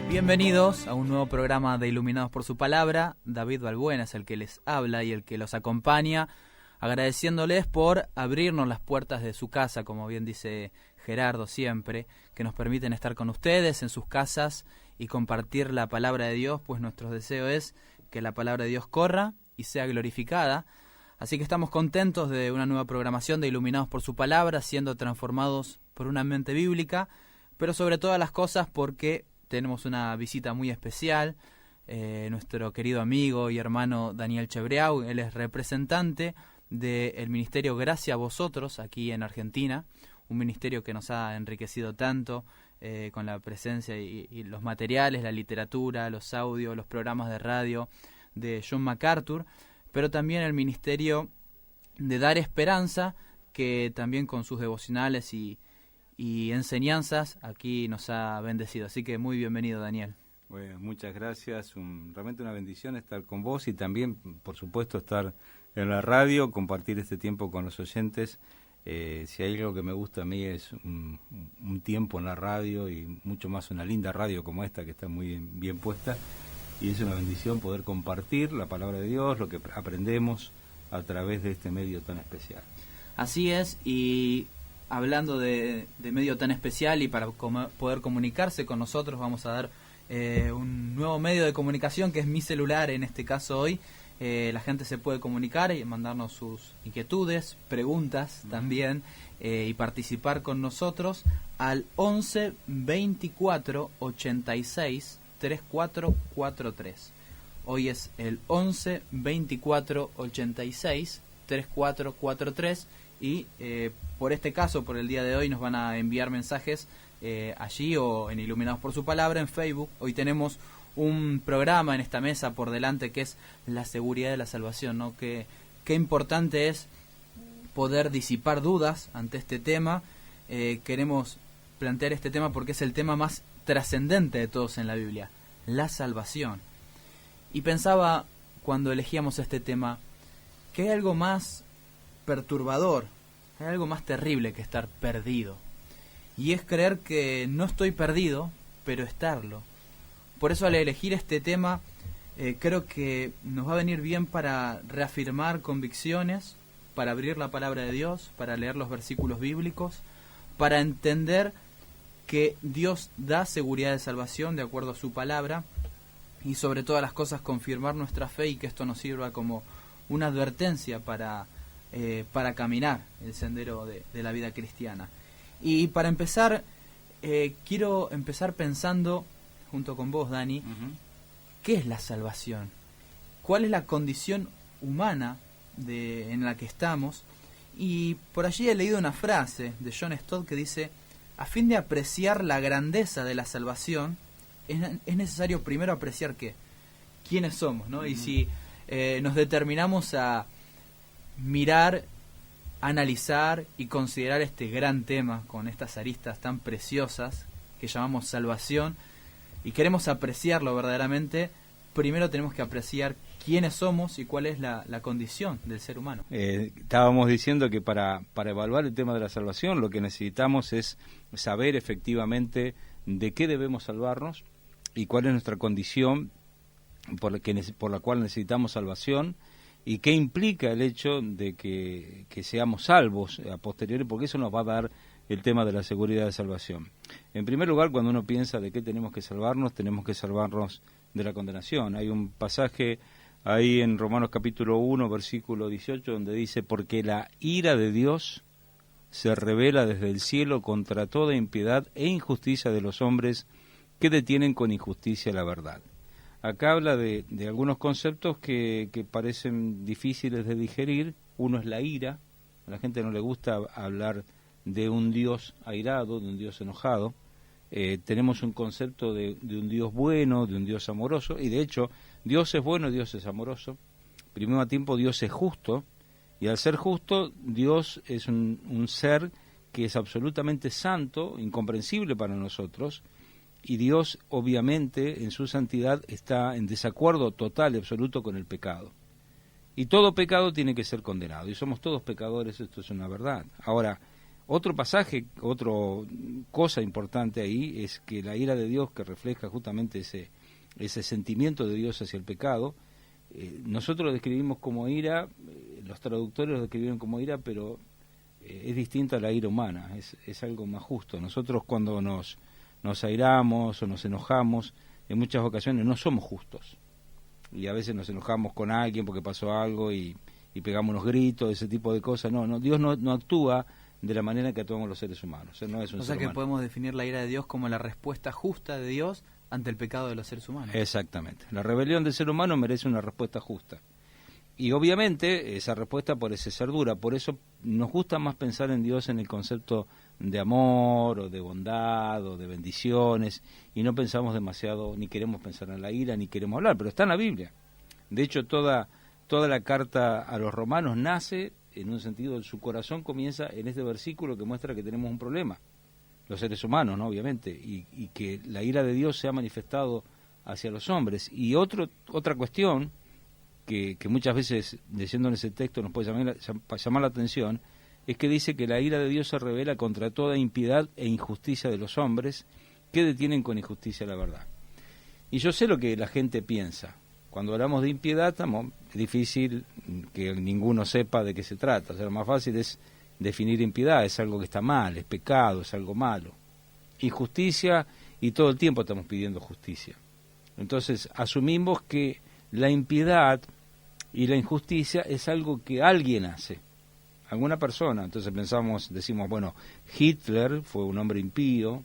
Bienvenidos a un nuevo programa de Iluminados por su Palabra. David Balbuena es el que les habla y el que los acompaña, agradeciéndoles por abrirnos las puertas de su casa, como bien dice Gerardo siempre, que nos permiten estar con ustedes en sus casas y compartir la palabra de Dios, pues nuestro deseo es que la palabra de Dios corra y sea glorificada. Así que estamos contentos de una nueva programación de Iluminados por su Palabra, siendo transformados por una mente bíblica, pero sobre todas las cosas porque tenemos una visita muy especial, nuestro querido amigo y hermano Daniel Chebreau. Él es representante del Ministerio Gracia a Vosotros aquí en Argentina, un ministerio que nos ha enriquecido tanto con la presencia y los materiales, la literatura, los audios, los programas de radio de John MacArthur, pero también el Ministerio de Dar Esperanza, que también con sus devocionales y enseñanzas aquí nos ha bendecido. Así que muy bienvenido, Daniel. Bueno, muchas gracias. Realmente una bendición estar con vos y también, por supuesto, estar en la radio, compartir este tiempo con los oyentes. Si hay algo que me gusta a mí es un tiempo en la radio y mucho más una linda radio como esta que está muy bien puesta. Y es una bendición poder compartir la palabra de Dios, lo que aprendemos a través de este medio tan especial. Así es, y hablando de medio tan especial y para poder comunicarse con nosotros, vamos a dar un nuevo medio de comunicación que es mi celular en este caso hoy. La gente se puede comunicar y mandarnos sus inquietudes, preguntas también, y participar con nosotros al 11 24 86 3443. Hoy es el 11 24 86 3443 y por este caso, por el día de hoy, nos van a enviar mensajes allí o en Iluminados por su Palabra en Facebook. Hoy tenemos un programa en esta mesa por delante que es la seguridad de la salvación, ¿no? Qué importante es poder disipar dudas ante este tema. Queremos plantear este tema porque es el tema más trascendente de todos en la Biblia, la salvación. Y pensaba cuando elegíamos este tema que hay algo más perturbador, hay algo más terrible que estar perdido, y es creer que no estoy perdido, pero estarlo. Por eso al elegir este tema creo que nos va a venir bien para reafirmar convicciones, para abrir la palabra de Dios, para leer los versículos bíblicos, para entender que Dios da seguridad de salvación de acuerdo a su palabra, y sobre todas las cosas confirmar nuestra fe y que esto nos sirva como una advertencia para caminar el sendero de la vida cristiana. Y para empezar, quiero empezar pensando, junto con vos, Dani, ¿qué es la salvación? ¿Cuál es la condición humana en la que estamos? Y por allí he leído una frase de John Stott que dice: a fin de apreciar la grandeza de la salvación, es necesario primero apreciar quiénes somos, ¿no? Y si nos determinamos a mirar, analizar y considerar este gran tema con estas aristas tan preciosas que llamamos salvación, y queremos apreciarlo verdaderamente, primero tenemos que apreciar quiénes somos y cuál es la condición del ser humano. Estábamos diciendo que para evaluar el tema de la salvación lo que necesitamos es saber efectivamente de qué debemos salvarnos y cuál es nuestra condición por la cual necesitamos salvación, y qué implica el hecho de que seamos salvos a posteriori, porque eso nos va a dar el tema de la seguridad de salvación. En primer lugar, cuando uno piensa de qué tenemos que salvarnos de la condenación. Hay un pasaje ahí en Romanos capítulo 1, versículo 18, donde dice: porque la ira de Dios se revela desde el cielo contra toda impiedad e injusticia de los hombres que detienen con injusticia la verdad. Acá habla de algunos conceptos que parecen difíciles de digerir. Uno es la ira. A la gente no le gusta hablar de un Dios airado, de un Dios enojado. Tenemos un concepto de un Dios bueno, de un Dios amoroso, y de hecho Dios es bueno, Dios es amoroso. Primero a tiempo Dios es justo, y al ser justo Dios es un ser que es absolutamente santo, incomprensible para nosotros, y Dios obviamente en su santidad está en desacuerdo total y absoluto con el pecado. Y todo pecado tiene que ser condenado, y somos todos pecadores, esto es una verdad. Ahora, Otro pasaje, otra cosa importante ahí es que la ira de Dios, que refleja justamente ese sentimiento de Dios hacia el pecado, nosotros lo describimos como ira, los traductores lo describieron como ira, pero es distinta a la ira humana, es algo más justo. Nosotros cuando nos airamos o nos enojamos, en muchas ocasiones no somos justos. Y a veces nos enojamos con alguien porque pasó algo y pegamos unos gritos, ese tipo de cosas. No, Dios no actúa de la manera que actuamos los seres humanos. No es un o sea ser que humano. podemos definir la ira de Dios como la respuesta justa de Dios ante el pecado de los seres humanos. Exactamente. La rebelión del ser humano merece una respuesta justa. Y obviamente esa respuesta parece ser dura, por eso nos gusta más pensar en Dios en el concepto de amor o de bondad o de bendiciones, y no pensamos demasiado, ni queremos pensar en la ira, ni queremos hablar, pero está en la Biblia. De hecho, toda la carta a los romanos nace, en un sentido, su corazón comienza en este versículo que muestra que tenemos un problema, los seres humanos, ¿no? Obviamente, y que la ira de Dios se ha manifestado hacia los hombres. Y otra cuestión que muchas veces, leyendo en ese texto, nos puede llamar la atención, es que dice que la ira de Dios se revela contra toda impiedad e injusticia de los hombres que detienen con injusticia la verdad. Y yo sé lo que la gente piensa. Cuando hablamos de impiedad, es difícil que ninguno sepa de qué se trata. O sea, lo más fácil es definir impiedad, es algo que está mal, es pecado, es algo malo. Injusticia, y todo el tiempo estamos pidiendo justicia. Entonces, asumimos que la impiedad y la injusticia es algo que alguien hace, alguna persona. Entonces decimos, bueno, Hitler fue un hombre impío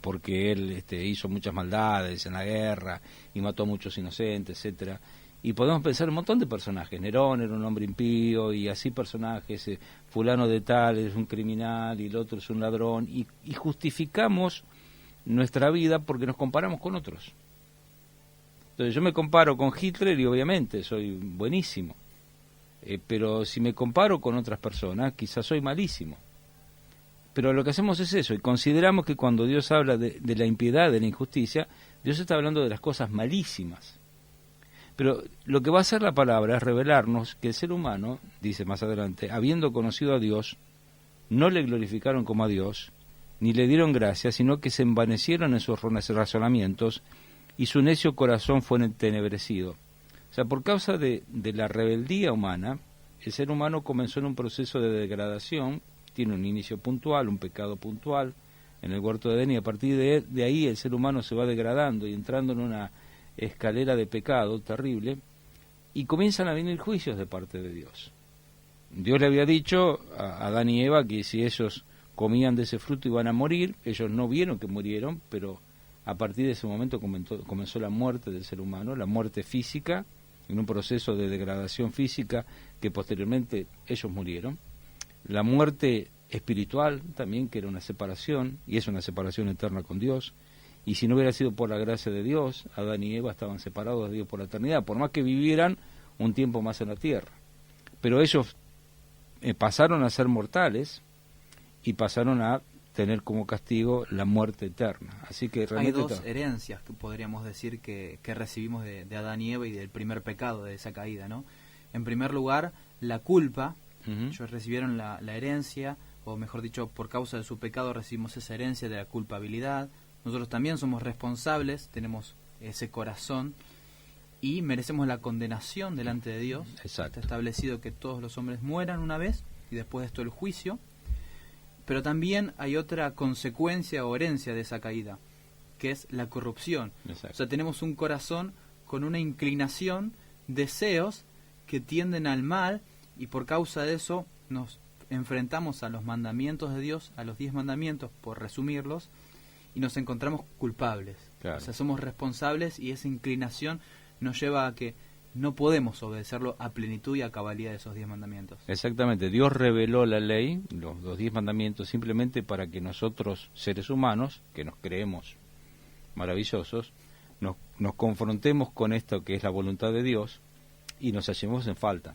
porque él hizo muchas maldades en la guerra y mató a muchos inocentes, etcétera. Y podemos pensar un montón de personajes. Nerón era un hombre impío, y así personajes, fulano de tal es un criminal y el otro es un ladrón, y justificamos nuestra vida porque nos comparamos con otros. Entonces yo me comparo con Hitler y obviamente soy buenísimo, pero si me comparo con otras personas quizás soy malísimo. Pero lo que hacemos es eso, y consideramos que cuando Dios habla de la impiedad, de la injusticia, Dios está hablando de las cosas malísimas. Pero lo que va a hacer la palabra es revelarnos que el ser humano, dice más adelante, habiendo conocido a Dios, no le glorificaron como a Dios, ni le dieron gracias, sino que se envanecieron en sus razonamientos, y su necio corazón fue entenebrecido. O sea, por causa de la rebeldía humana, el ser humano comenzó en un proceso de degradación, tiene un inicio puntual, un pecado puntual en el huerto de Edén, y a partir de ahí el ser humano se va degradando y entrando en una escalera de pecado terrible, y comienzan a venir juicios de parte de Dios. Dios le había dicho a Adán y Eva que si ellos comían de ese fruto iban a morir. Ellos no vieron que murieron, pero a partir de ese momento comenzó la muerte del ser humano, la muerte física, en un proceso de degradación física que posteriormente ellos murieron. La muerte espiritual también, que era una separación, y es una separación eterna con Dios. Y si no hubiera sido por la gracia de Dios, Adán y Eva estaban separados de Dios por la eternidad, por más que vivieran un tiempo más en la tierra. Pero ellos pasaron a ser mortales y pasaron a tener como castigo la muerte eterna. Así que hay dos herencias que podríamos decir que recibimos de Adán y Eva y del primer pecado, de esa caída, ¿no? En primer lugar, la culpa. Ellos recibieron la herencia, o mejor dicho, por causa de su pecado recibimos esa herencia de la culpabilidad. Nosotros también somos responsables, tenemos ese corazón y merecemos la condenación delante de Dios. Exacto. Está establecido que todos los hombres mueran una vez y después de esto el juicio. Pero también hay otra consecuencia o herencia de esa caída, que es la corrupción. Exacto. O sea, tenemos un corazón con una inclinación, deseos que tienden al mal, y por causa de eso nos enfrentamos a los mandamientos de Dios, a los 10 mandamientos, por resumirlos, y nos encontramos culpables. Claro. O sea, somos responsables, y esa inclinación nos lleva a que no podemos obedecerlo a plenitud y a cabalidad de esos 10 mandamientos. Exactamente, Dios reveló la ley, los 10 mandamientos, simplemente para que nosotros, seres humanos, que nos creemos maravillosos, nos confrontemos con esto que es la voluntad de Dios y nos hallemos en falta.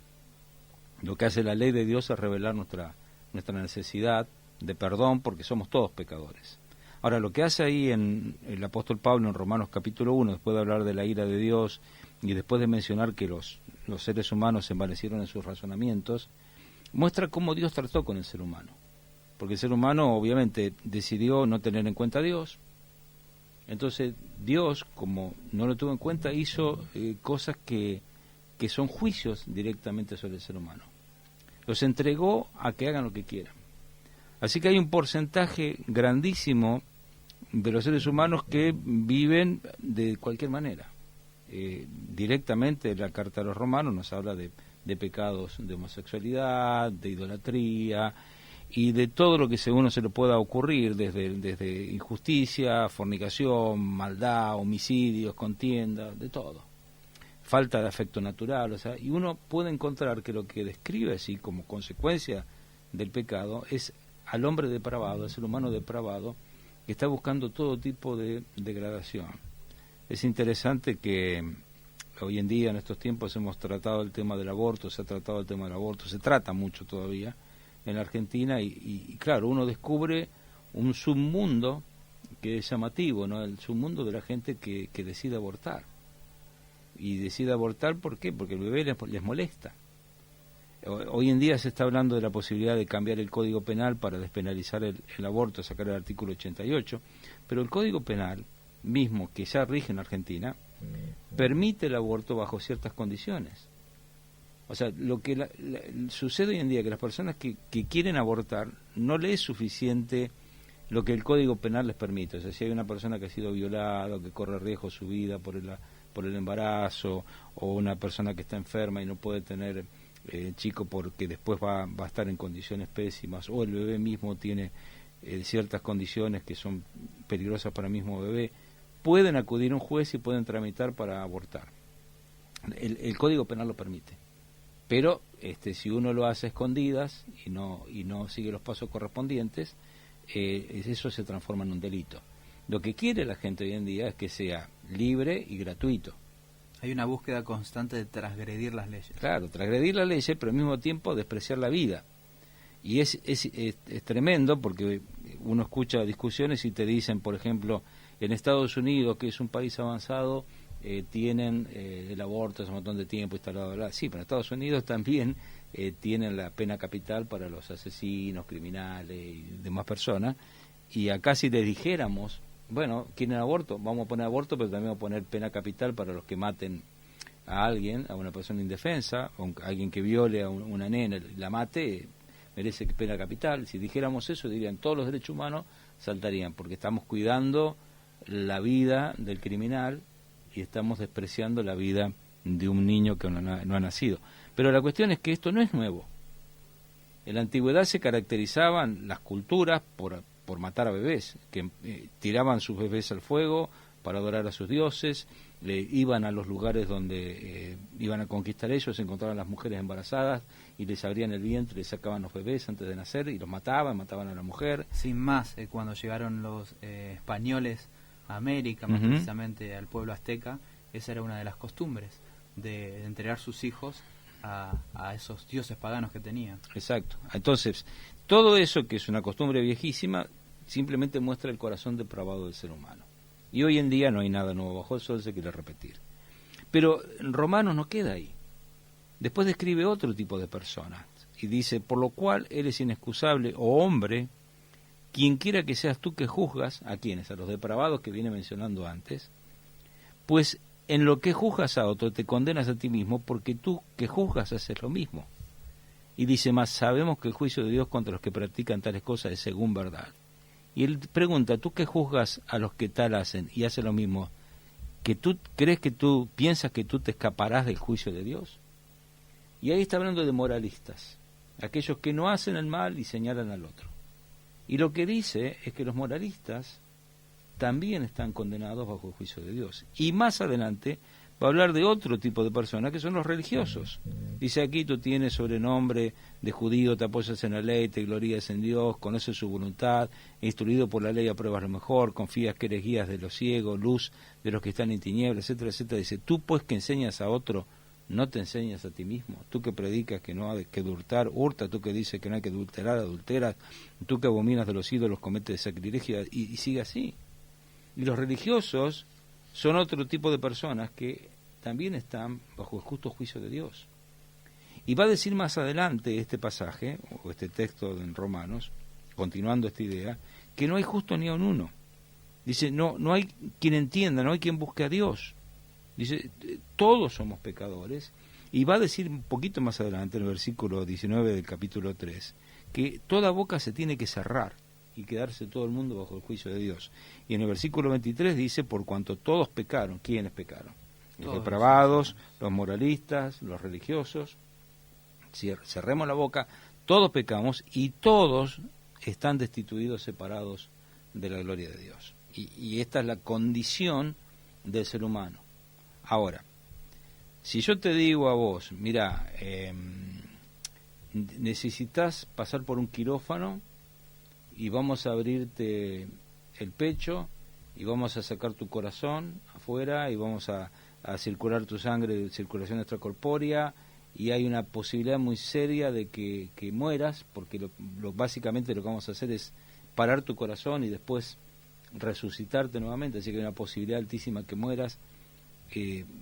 Lo que hace la ley de Dios es revelar nuestra necesidad de perdón, porque somos todos pecadores. Ahora, lo que hace ahí en el apóstol Pablo en Romanos capítulo 1, después de hablar de la ira de Dios y después de mencionar que los seres humanos se envanecieron en sus razonamientos, muestra cómo Dios trató con el ser humano. porque el ser humano obviamente decidió no tener en cuenta a Dios. Entonces Dios, como no lo tuvo en cuenta, hizo cosas que son juicios directamente sobre el ser humano. Los entregó a que hagan lo que quieran. Así que hay un porcentaje grandísimo de los seres humanos que viven de cualquier manera. Directamente la Carta de los Romanos nos habla de pecados de homosexualidad, de idolatría y de todo lo que según se le pueda ocurrir, desde injusticia, fornicación, maldad, homicidios, contiendas, de todo. Falta de afecto natural, o sea, y uno puede encontrar que lo que describe así como consecuencia del pecado es al hombre depravado, al ser humano depravado, que está buscando todo tipo de degradación. Es interesante que hoy en día, en estos tiempos, hemos tratado el tema del aborto, se ha tratado el tema del aborto, se trata mucho todavía en la Argentina, y claro, uno descubre un submundo que es llamativo, ¿no? El submundo de la gente que decide abortar. Y decide abortar, ¿por qué? Porque el bebé les molesta. Hoy en día se está hablando de la posibilidad de cambiar el Código Penal para despenalizar el aborto, sacar el artículo 88, pero el Código Penal mismo, que ya rige en Argentina, permite el aborto bajo ciertas condiciones. O sea, lo que sucede hoy en día, que las personas que quieren abortar, no les es suficiente lo que el Código Penal les permite. O sea, si hay una persona que ha sido violada, o que corre riesgo su vida por el embarazo, o una persona que está enferma y no puede tener chico porque después va a estar en condiciones pésimas, o el bebé mismo tiene ciertas condiciones que son peligrosas para el mismo bebé, pueden acudir a un juez y pueden tramitar para abortar. El Código Penal lo permite, pero si uno lo hace a escondidas y no sigue los pasos correspondientes, eso se transforma en un delito. Lo que quiere la gente hoy en día es que sea libre y gratuito. Hay una búsqueda constante de transgredir las leyes. Claro, transgredir las leyes, pero al mismo tiempo despreciar la vida. Y es tremendo, porque uno escucha discusiones y te dicen, por ejemplo, en Estados Unidos, que es un país avanzado, tienen el aborto hace un montón de tiempo instalado. Sí, pero en Estados Unidos también tienen la pena capital para los asesinos, criminales y demás personas. Y acá si les dijéramos, bueno, ¿quieren aborto? Vamos a poner aborto, pero también vamos a poner pena capital para los que maten a alguien, a una persona indefensa, a alguien que viole a una nena y la mate, merece pena capital. Si dijéramos eso, dirían todos los derechos humanos saltarían, porque estamos cuidando la vida del criminal y estamos despreciando la vida de un niño que no ha nacido. Pero la cuestión es que esto no es nuevo. En la antigüedad se caracterizaban las culturas por matar a bebés, que tiraban sus bebés al fuego para adorar a sus dioses, iban a los lugares donde iban a conquistar ellos, encontraban a las mujeres embarazadas y les abrían el vientre, les sacaban los bebés antes de nacer y los mataban a la mujer. Sin más, cuando llegaron los españoles a América, más precisamente al pueblo azteca, esa era una de las costumbres, de entregar sus hijos a esos dioses paganos que tenían. Exacto. Entonces, todo eso, que es una costumbre viejísima, simplemente muestra el corazón depravado del ser humano. Y hoy en día no hay nada nuevo bajo el sol, se quiere repetir. Pero en Romanos no queda ahí. Después describe otro tipo de personas y dice, por lo cual eres inexcusable, oh hombre, quien quiera que seas tú que juzgas, ¿a quiénes? A los depravados que viene mencionando antes, pues en lo que juzgas a otro te condenas a ti mismo, porque tú que juzgas haces lo mismo. Y dice más, sabemos que el juicio de Dios contra los que practican tales cosas es según verdad. Y él pregunta, ¿tú que juzgas a los que tal hacen y hacen lo mismo? ¿Que tú crees que tú piensas que tú te escaparás del juicio de Dios? Y ahí está hablando de moralistas, aquellos que no hacen el mal y señalan al otro. Y lo que dice es que los moralistas también están condenados bajo el juicio de Dios. Y más adelante va a hablar de otro tipo de personas, que son los religiosos. Dice aquí, tú tienes sobrenombre de judío, te apoyas en la ley, te glorías en Dios, conoces su voluntad, instruido por la ley apruebas lo mejor, confías que eres guías de los ciegos, luz de los que están en tinieblas, etcétera, etcétera. Dice, tú pues que enseñas a otro, no te enseñas a ti mismo. Tú que predicas que no hay que hurtar, hurta. Tú que dices que no hay que adulterar, adulteras. Tú que abominas de los ídolos, cometes sacrilegio, y sigue así. Y los religiosos son otro tipo de personas que también están bajo el justo juicio de Dios. Y va a decir más adelante este pasaje, o este texto en Romanos, continuando esta idea, que no hay justo ni a un uno. Dice, no hay quien entienda, no hay quien busque a Dios. Dice, todos somos pecadores. Y va a decir un poquito más adelante, en el versículo 19 del capítulo 3, que toda boca se tiene que cerrar y quedarse todo el mundo bajo el juicio de Dios. Y en el versículo 23 dice, por cuanto todos pecaron. ¿Quiénes pecaron? Los depravados, los moralistas, los religiosos. Cerremos la boca, todos pecamos y todos están destituidos, separados de la gloria de Dios. Y esta es la condición del ser humano. Ahora, si yo te digo a vos, mira, necesitas pasar por un quirófano y vamos a abrirte el pecho y vamos a sacar tu corazón afuera y vamos a circular tu sangre, circulación extracorpórea, y hay una posibilidad muy seria de que mueras, porque básicamente lo que vamos a hacer es parar tu corazón y después resucitarte nuevamente, así que hay una posibilidad altísima que mueras.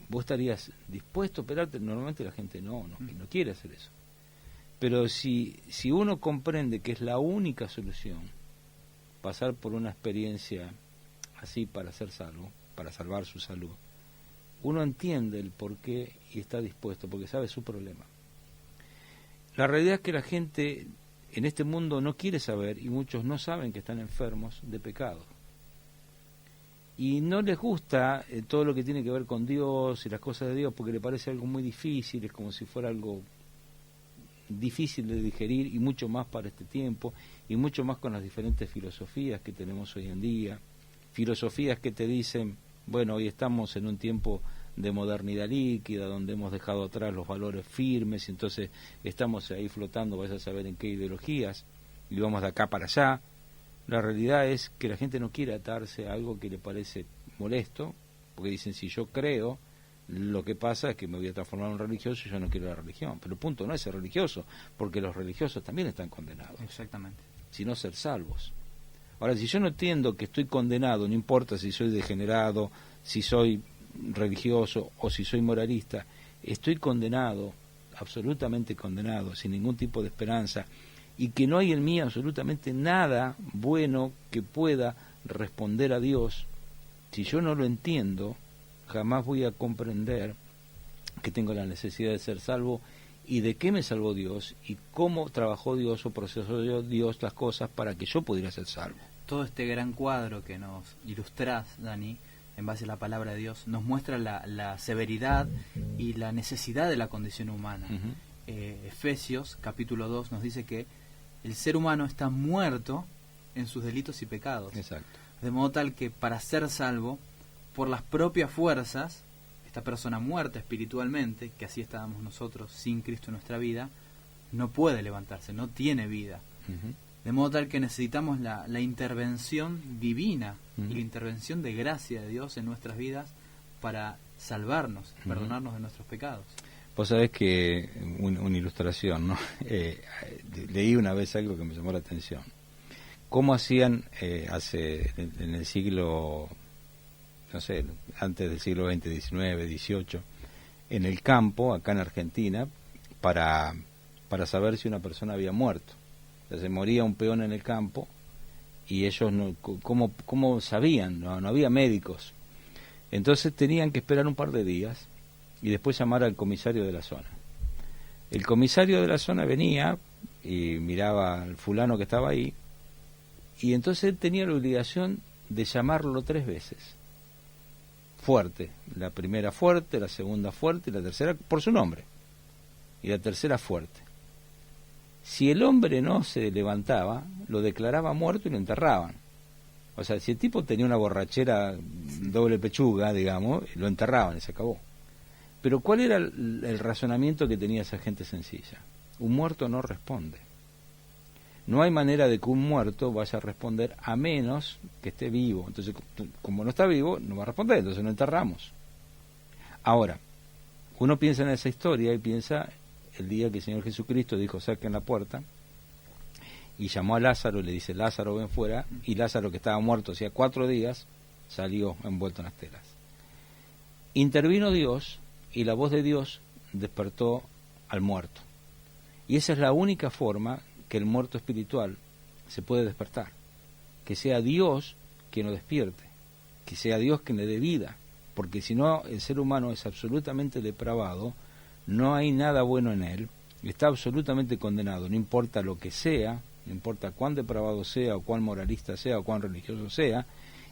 ¿Vos estarías dispuesto a operarte? Normalmente la gente no quiere hacer eso. Pero si uno comprende que es la única solución pasar por una experiencia así para ser salvo, para salvar su salud, uno entiende el porqué y está dispuesto, porque sabe su problema. La realidad es que la gente en este mundo no quiere saber, y muchos no saben que están enfermos de pecado. Y no les gusta todo lo que tiene que ver con Dios y las cosas de Dios, porque le parece algo muy difícil, es como si fuera algo difícil de digerir, y mucho más para este tiempo, y mucho más con las diferentes filosofías que tenemos hoy en día. Filosofías que te dicen, bueno, hoy estamos en un tiempo de modernidad líquida, donde hemos dejado atrás los valores firmes, y entonces estamos ahí flotando, vas a saber en qué ideologías, y vamos de acá para allá. La realidad es que la gente no quiere atarse a algo que le parece molesto, porque dicen, si yo creo, lo que pasa es que me voy a transformar en un religioso y yo no quiero la religión. Pero el punto no es ser religioso, porque los religiosos también están condenados. Exactamente. Sino ser salvos. Ahora, si yo no entiendo que estoy condenado, no importa si soy degenerado, si soy religioso o si soy moralista, estoy condenado, absolutamente condenado, sin ningún tipo de esperanza, y que no hay en mí absolutamente nada bueno que pueda responder a Dios. Si yo no lo entiendo, jamás voy a comprender que tengo la necesidad de ser salvo y de qué me salvó Dios y cómo trabajó Dios o procesó Dios las cosas para que yo pudiera ser salvo. Todo este gran cuadro que nos ilustrás, Dani, en base a la palabra de Dios, nos muestra la severidad y la necesidad de la condición humana. Efesios, capítulo 2, nos dice que el ser humano está muerto en sus delitos y pecados. Exacto. De modo tal que para ser salvo, por las propias fuerzas, esta persona muerta espiritualmente, que así estábamos nosotros sin Cristo en nuestra vida, no puede levantarse, no tiene vida. De modo tal que necesitamos la intervención divina y la intervención de gracia de Dios en nuestras vidas para salvarnos, perdonarnos de nuestros pecados. Vos sabés que una ilustración, ¿no? Leí una vez algo que me llamó la atención. ¿Cómo hacían en el siglo, no sé, antes del siglo XX, XIX, XVIII, en el campo, acá en Argentina, para saber si una persona había muerto? O sea, se moría un peón en el campo y ellos ¿cómo sabían? No había médicos. Entonces tenían que esperar un par de días y después llamar al comisario de la zona. El comisario de la zona venía y miraba al fulano que estaba ahí, y entonces él tenía la obligación de llamarlo 3 veces. Fuerte. La primera fuerte, la segunda fuerte y la tercera por su nombre. Y la tercera fuerte. Si el hombre no se levantaba, lo declaraba muerto y lo enterraban. O sea, si el tipo tenía una borrachera doble pechuga, digamos, lo enterraban y se acabó. Pero ¿cuál era el razonamiento que tenía esa gente sencilla? Un muerto no responde. No hay manera de que un muerto vaya a responder a menos que esté vivo. Entonces, como no está vivo, no va a responder, entonces lo enterramos. Ahora, uno piensa en esa historia y piensa el día que el Señor Jesucristo dijo, saquen la puerta, y llamó a Lázaro y le dice, Lázaro, ven fuera, y Lázaro, que estaba muerto hacía 4 días, salió envuelto en las telas. Intervino Dios, y la voz de Dios despertó al muerto. Y esa es la única forma que el muerto espiritual se puede despertar. Que sea Dios quien lo despierte, que sea Dios quien le dé vida, porque si no, el ser humano es absolutamente depravado, no hay nada bueno en él, está absolutamente condenado, no importa lo que sea, no importa cuán depravado sea, o cuán moralista sea, o cuán religioso sea,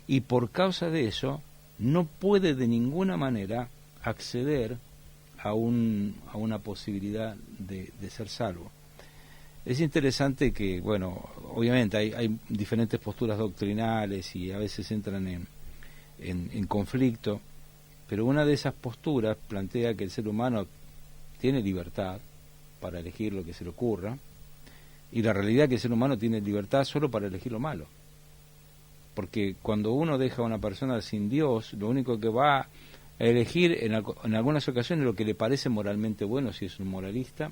y por causa de eso no puede de ninguna manera acceder a una posibilidad de ser salvo. Es interesante que, bueno, obviamente hay diferentes posturas doctrinales y a veces entran en conflicto, pero una de esas posturas plantea que el ser humano tiene libertad para elegir lo que se le ocurra, y la realidad es que el ser humano tiene libertad solo para elegir lo malo. Porque cuando uno deja a una persona sin Dios, lo único que va a elegir en algunas ocasiones lo que le parece moralmente bueno si es un moralista,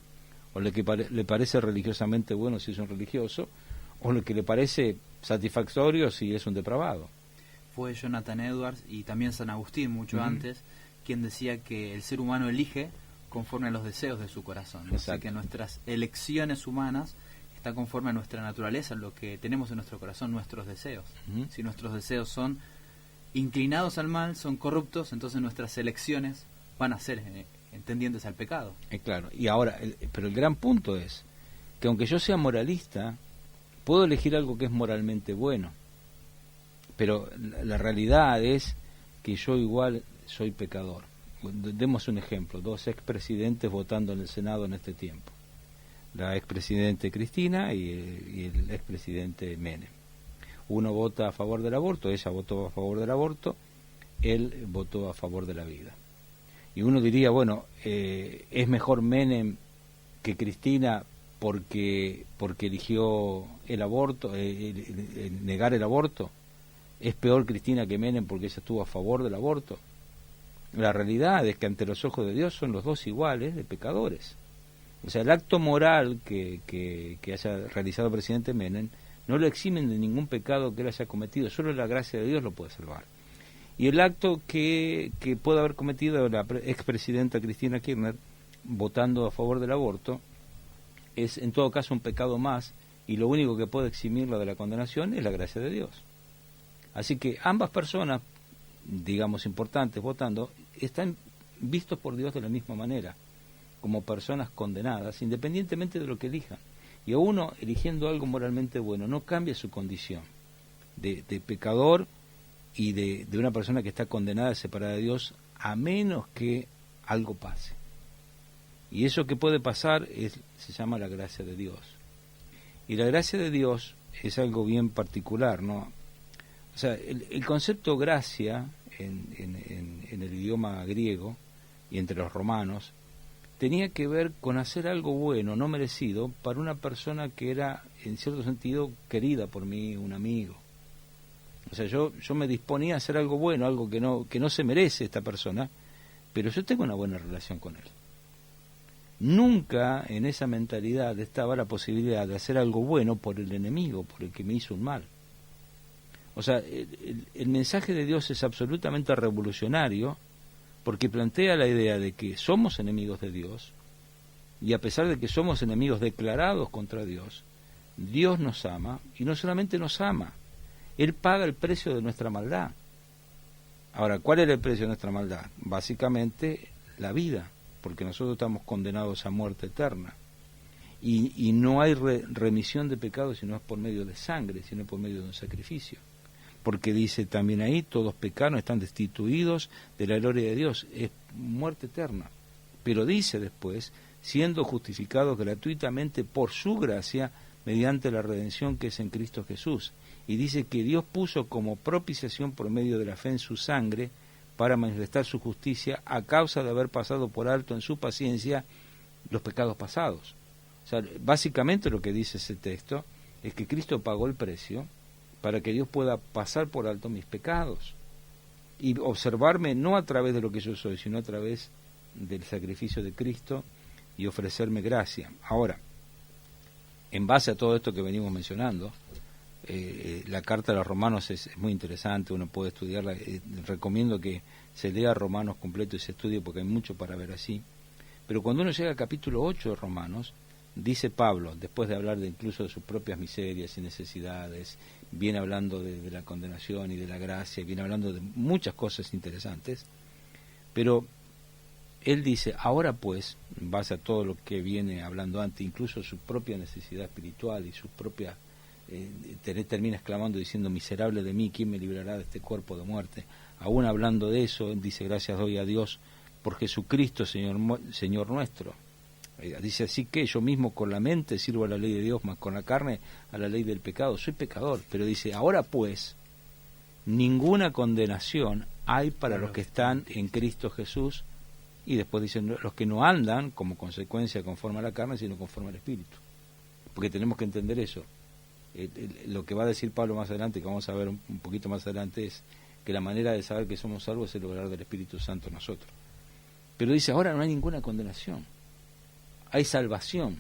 o lo que le parece religiosamente bueno si es un religioso, o lo que le parece satisfactorio si es un depravado. Fue Jonathan Edwards y también San Agustín, mucho antes, quien decía que el ser humano elige conforme a los deseos de su corazón. O sea que nuestras elecciones humanas están conforme a nuestra naturaleza, lo que tenemos en nuestro corazón, nuestros deseos. Si nuestros deseos son inclinados al mal, son corruptos, entonces nuestras elecciones van a ser entendientes al pecado. Claro, y ahora, pero el gran punto es que aunque yo sea moralista, puedo elegir algo que es moralmente bueno, pero la realidad es que yo igual soy pecador. Demos un ejemplo, 2 expresidentes votando en el Senado en este tiempo, la expresidente Cristina y el expresidente Menem. Uno vota a favor del aborto, ella votó a favor del aborto, él votó a favor de la vida. Y uno diría, bueno, es mejor Menem que Cristina porque eligió el aborto, negar el aborto. Es peor Cristina que Menem porque ella estuvo a favor del aborto. La realidad es que ante los ojos de Dios son los dos iguales de pecadores. O sea, el acto moral que haya realizado el presidente Menem no lo eximen de ningún pecado que él haya cometido, solo la gracia de Dios lo puede salvar. Y el acto que puede haber cometido la expresidenta Cristina Kirchner, votando a favor del aborto, es en todo caso un pecado más, y lo único que puede eximirlo de la condenación es la gracia de Dios. Así que ambas personas, digamos importantes, votando, están vistos por Dios de la misma manera, como personas condenadas, independientemente de lo que elijan. Y a uno, eligiendo algo moralmente bueno, no cambia su condición de pecador y de una persona que está condenada, separada de Dios, a menos que algo pase. Y eso que puede pasar se llama la gracia de Dios. Y la gracia de Dios es algo bien particular, ¿no? O sea, el concepto gracia en el idioma griego y entre los romanos tenía que ver con hacer algo bueno, no merecido, para una persona que era, en cierto sentido, querida por mí, un amigo. O sea, yo me disponía a hacer algo bueno, algo que no se merece esta persona, pero yo tengo una buena relación con él. Nunca en esa mentalidad estaba la posibilidad de hacer algo bueno por el enemigo, por el que me hizo un mal. O sea, el mensaje de Dios es absolutamente revolucionario, porque plantea la idea de que somos enemigos de Dios, y a pesar de que somos enemigos declarados contra Dios, Dios nos ama, y no solamente nos ama, Él paga el precio de nuestra maldad. Ahora, ¿cuál era el precio de nuestra maldad? Básicamente, la vida, porque nosotros estamos condenados a muerte eterna. Y no hay remisión de pecados si no es por medio de sangre, sino por medio de un sacrificio. Porque dice también ahí, todos pecaron, están destituidos de la gloria de Dios, es muerte eterna. Pero dice después, siendo justificados gratuitamente por su gracia, mediante la redención que es en Cristo Jesús. Y dice que Dios puso como propiciación por medio de la fe en su sangre, para manifestar su justicia a causa de haber pasado por alto en su paciencia los pecados pasados. O sea, básicamente lo que dice ese texto es que Cristo pagó el precio para que Dios pueda pasar por alto mis pecados y observarme no a través de lo que yo soy, sino a través del sacrificio de Cristo y ofrecerme gracia. Ahora, en base a todo esto que venimos mencionando, la carta de los Romanos es muy interesante, uno puede estudiarla, recomiendo que se lea Romanos completo y se estudie porque hay mucho para ver así, pero cuando uno llega al capítulo 8 de Romanos, dice Pablo, después de hablar incluso de sus propias miserias y necesidades, viene hablando de la condenación y de la gracia, viene hablando de muchas cosas interesantes, pero él dice, ahora pues, en base a todo lo que viene hablando antes, incluso su propia necesidad espiritual y su propia, termina exclamando diciendo, miserable de mí, ¿quién me librará de este cuerpo de muerte? Aún hablando de eso, él dice, gracias doy a Dios por Jesucristo, Señor nuestro. Dice, así que yo mismo con la mente sirvo a la ley de Dios, mas con la carne a la ley del pecado. Soy pecador, pero dice, ahora pues, ninguna condenación hay para los que están en Cristo Jesús. Y después dicen, los que no andan como consecuencia conforme a la carne, sino conforme al Espíritu. Porque tenemos que entender eso. Lo que va a decir Pablo más adelante, que vamos a ver un poquito más adelante, es que la manera de saber que somos salvos es el obrar del Espíritu Santo en nosotros. Pero dice, ahora no hay ninguna condenación. Hay salvación.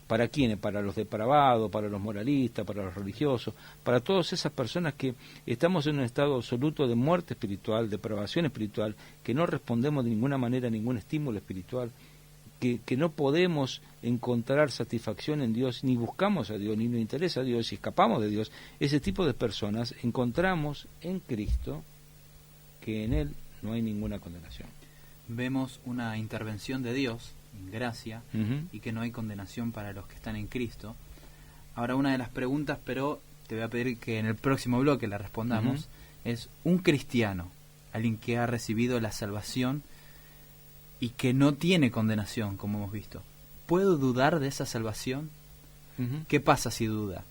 ¿Para quiénes? Para los depravados, para los moralistas, para los religiosos, para todas esas personas que estamos en un estado absoluto de muerte espiritual, depravación espiritual, que no respondemos de ninguna manera a ningún estímulo espiritual, que no podemos encontrar satisfacción en Dios, ni buscamos a Dios, ni nos interesa a Dios, y escapamos de Dios. Ese tipo de personas encontramos en Cristo que en Él no hay ninguna condenación. Vemos una intervención de Dios en gracia, y que no hay condenación para los que están en Cristo. Ahora, una de las preguntas, pero te voy a pedir que en el próximo bloque la respondamos, es un cristiano, alguien que ha recibido la salvación y que no tiene condenación, como hemos visto, ¿puedo dudar de esa salvación? ¿Qué pasa si duda?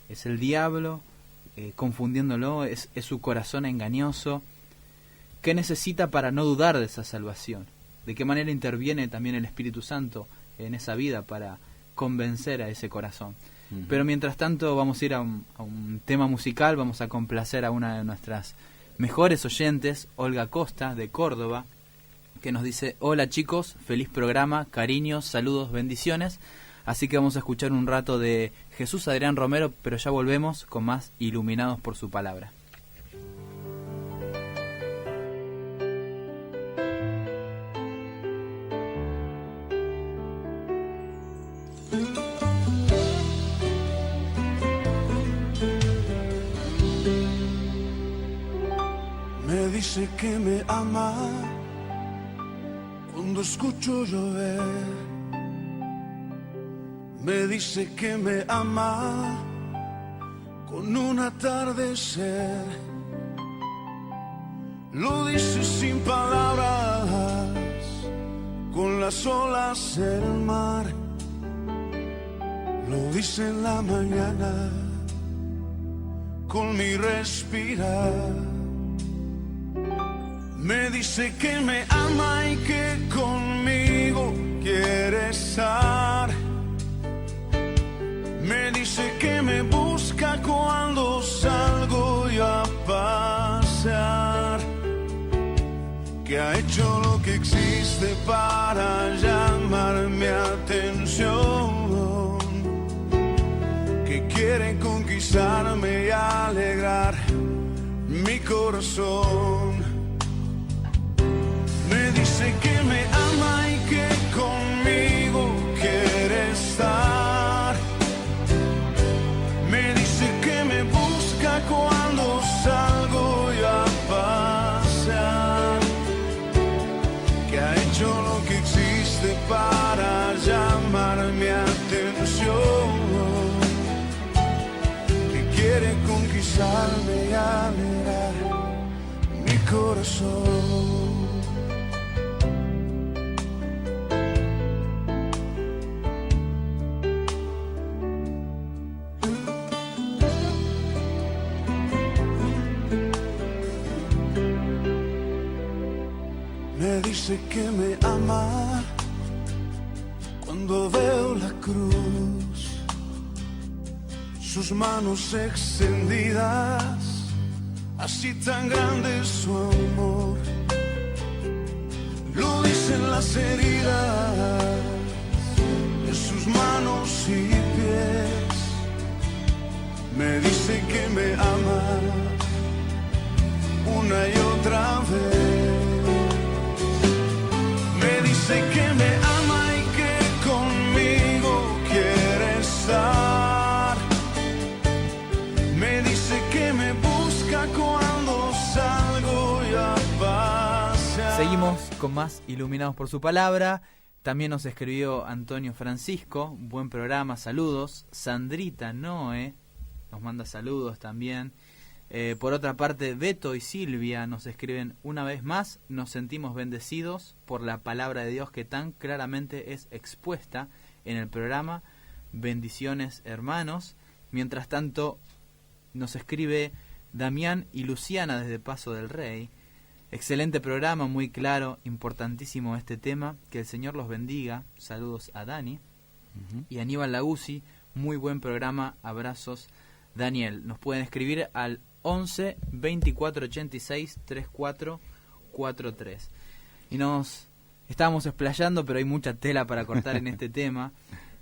¿Es el diablo confundiéndolo? ¿Es su corazón engañoso? ¿Qué necesita para no dudar de esa salvación? ¿De qué manera interviene también el Espíritu Santo en esa vida para convencer a ese corazón? Pero mientras tanto vamos a ir a un tema musical, vamos a complacer a una de nuestras mejores oyentes, Olga Costa, de Córdoba, que nos dice, hola chicos, feliz programa, cariños, saludos, bendiciones. Así que vamos a escuchar un rato de Jesús Adrián Romero, pero ya volvemos con más Iluminados por su palabra. Me dice que me ama cuando escucho llover. Me dice que me ama con un atardecer. Lo dice sin palabras, con las olas del mar. Lo dice en la mañana, con mi respirar. Me dice que me ama y que conmigo quiere estar. Me dice que me busca cuando salgo yo a pasear. Que ha hecho lo que existe para llamar mi atención. Que quiere conquistarme y alegrar mi corazón. Me dice que me ama y que conmigo quiere estar. Me dice que me busca cuando salgo yo a pasear. Que ha hecho lo que existe para llamar mi atención. Que quiere conquistarme y alegrar mi corazón. Me dice que me ama cuando veo la cruz, sus manos extendidas, así tan grande es su amor. Lo dicen las heridas de sus manos y pies. Me dice que me ama una y otra vez. Me dice que me ama y que conmigo quiere Seguimos con más Iluminados por su Palabra. También nos escribió Antonio Francisco, buen programa, saludos. Sandrita Noé nos manda saludos también. Por otra parte, Beto y Silvia nos escriben: una vez más, nos sentimos bendecidos por la palabra de Dios que tan claramente es expuesta en el programa. Bendiciones, hermanos. Mientras tanto, nos escribe Damián y Luciana desde Paso del Rey. Excelente programa, muy claro, importantísimo este tema. Que el Señor los bendiga. Saludos a Dani. Y Aníbal Laguzzi, muy buen programa. Abrazos, Daniel. Nos pueden escribir al 11 24 86 34 43. Y nos estábamos explayando, pero hay mucha tela para cortar en este tema.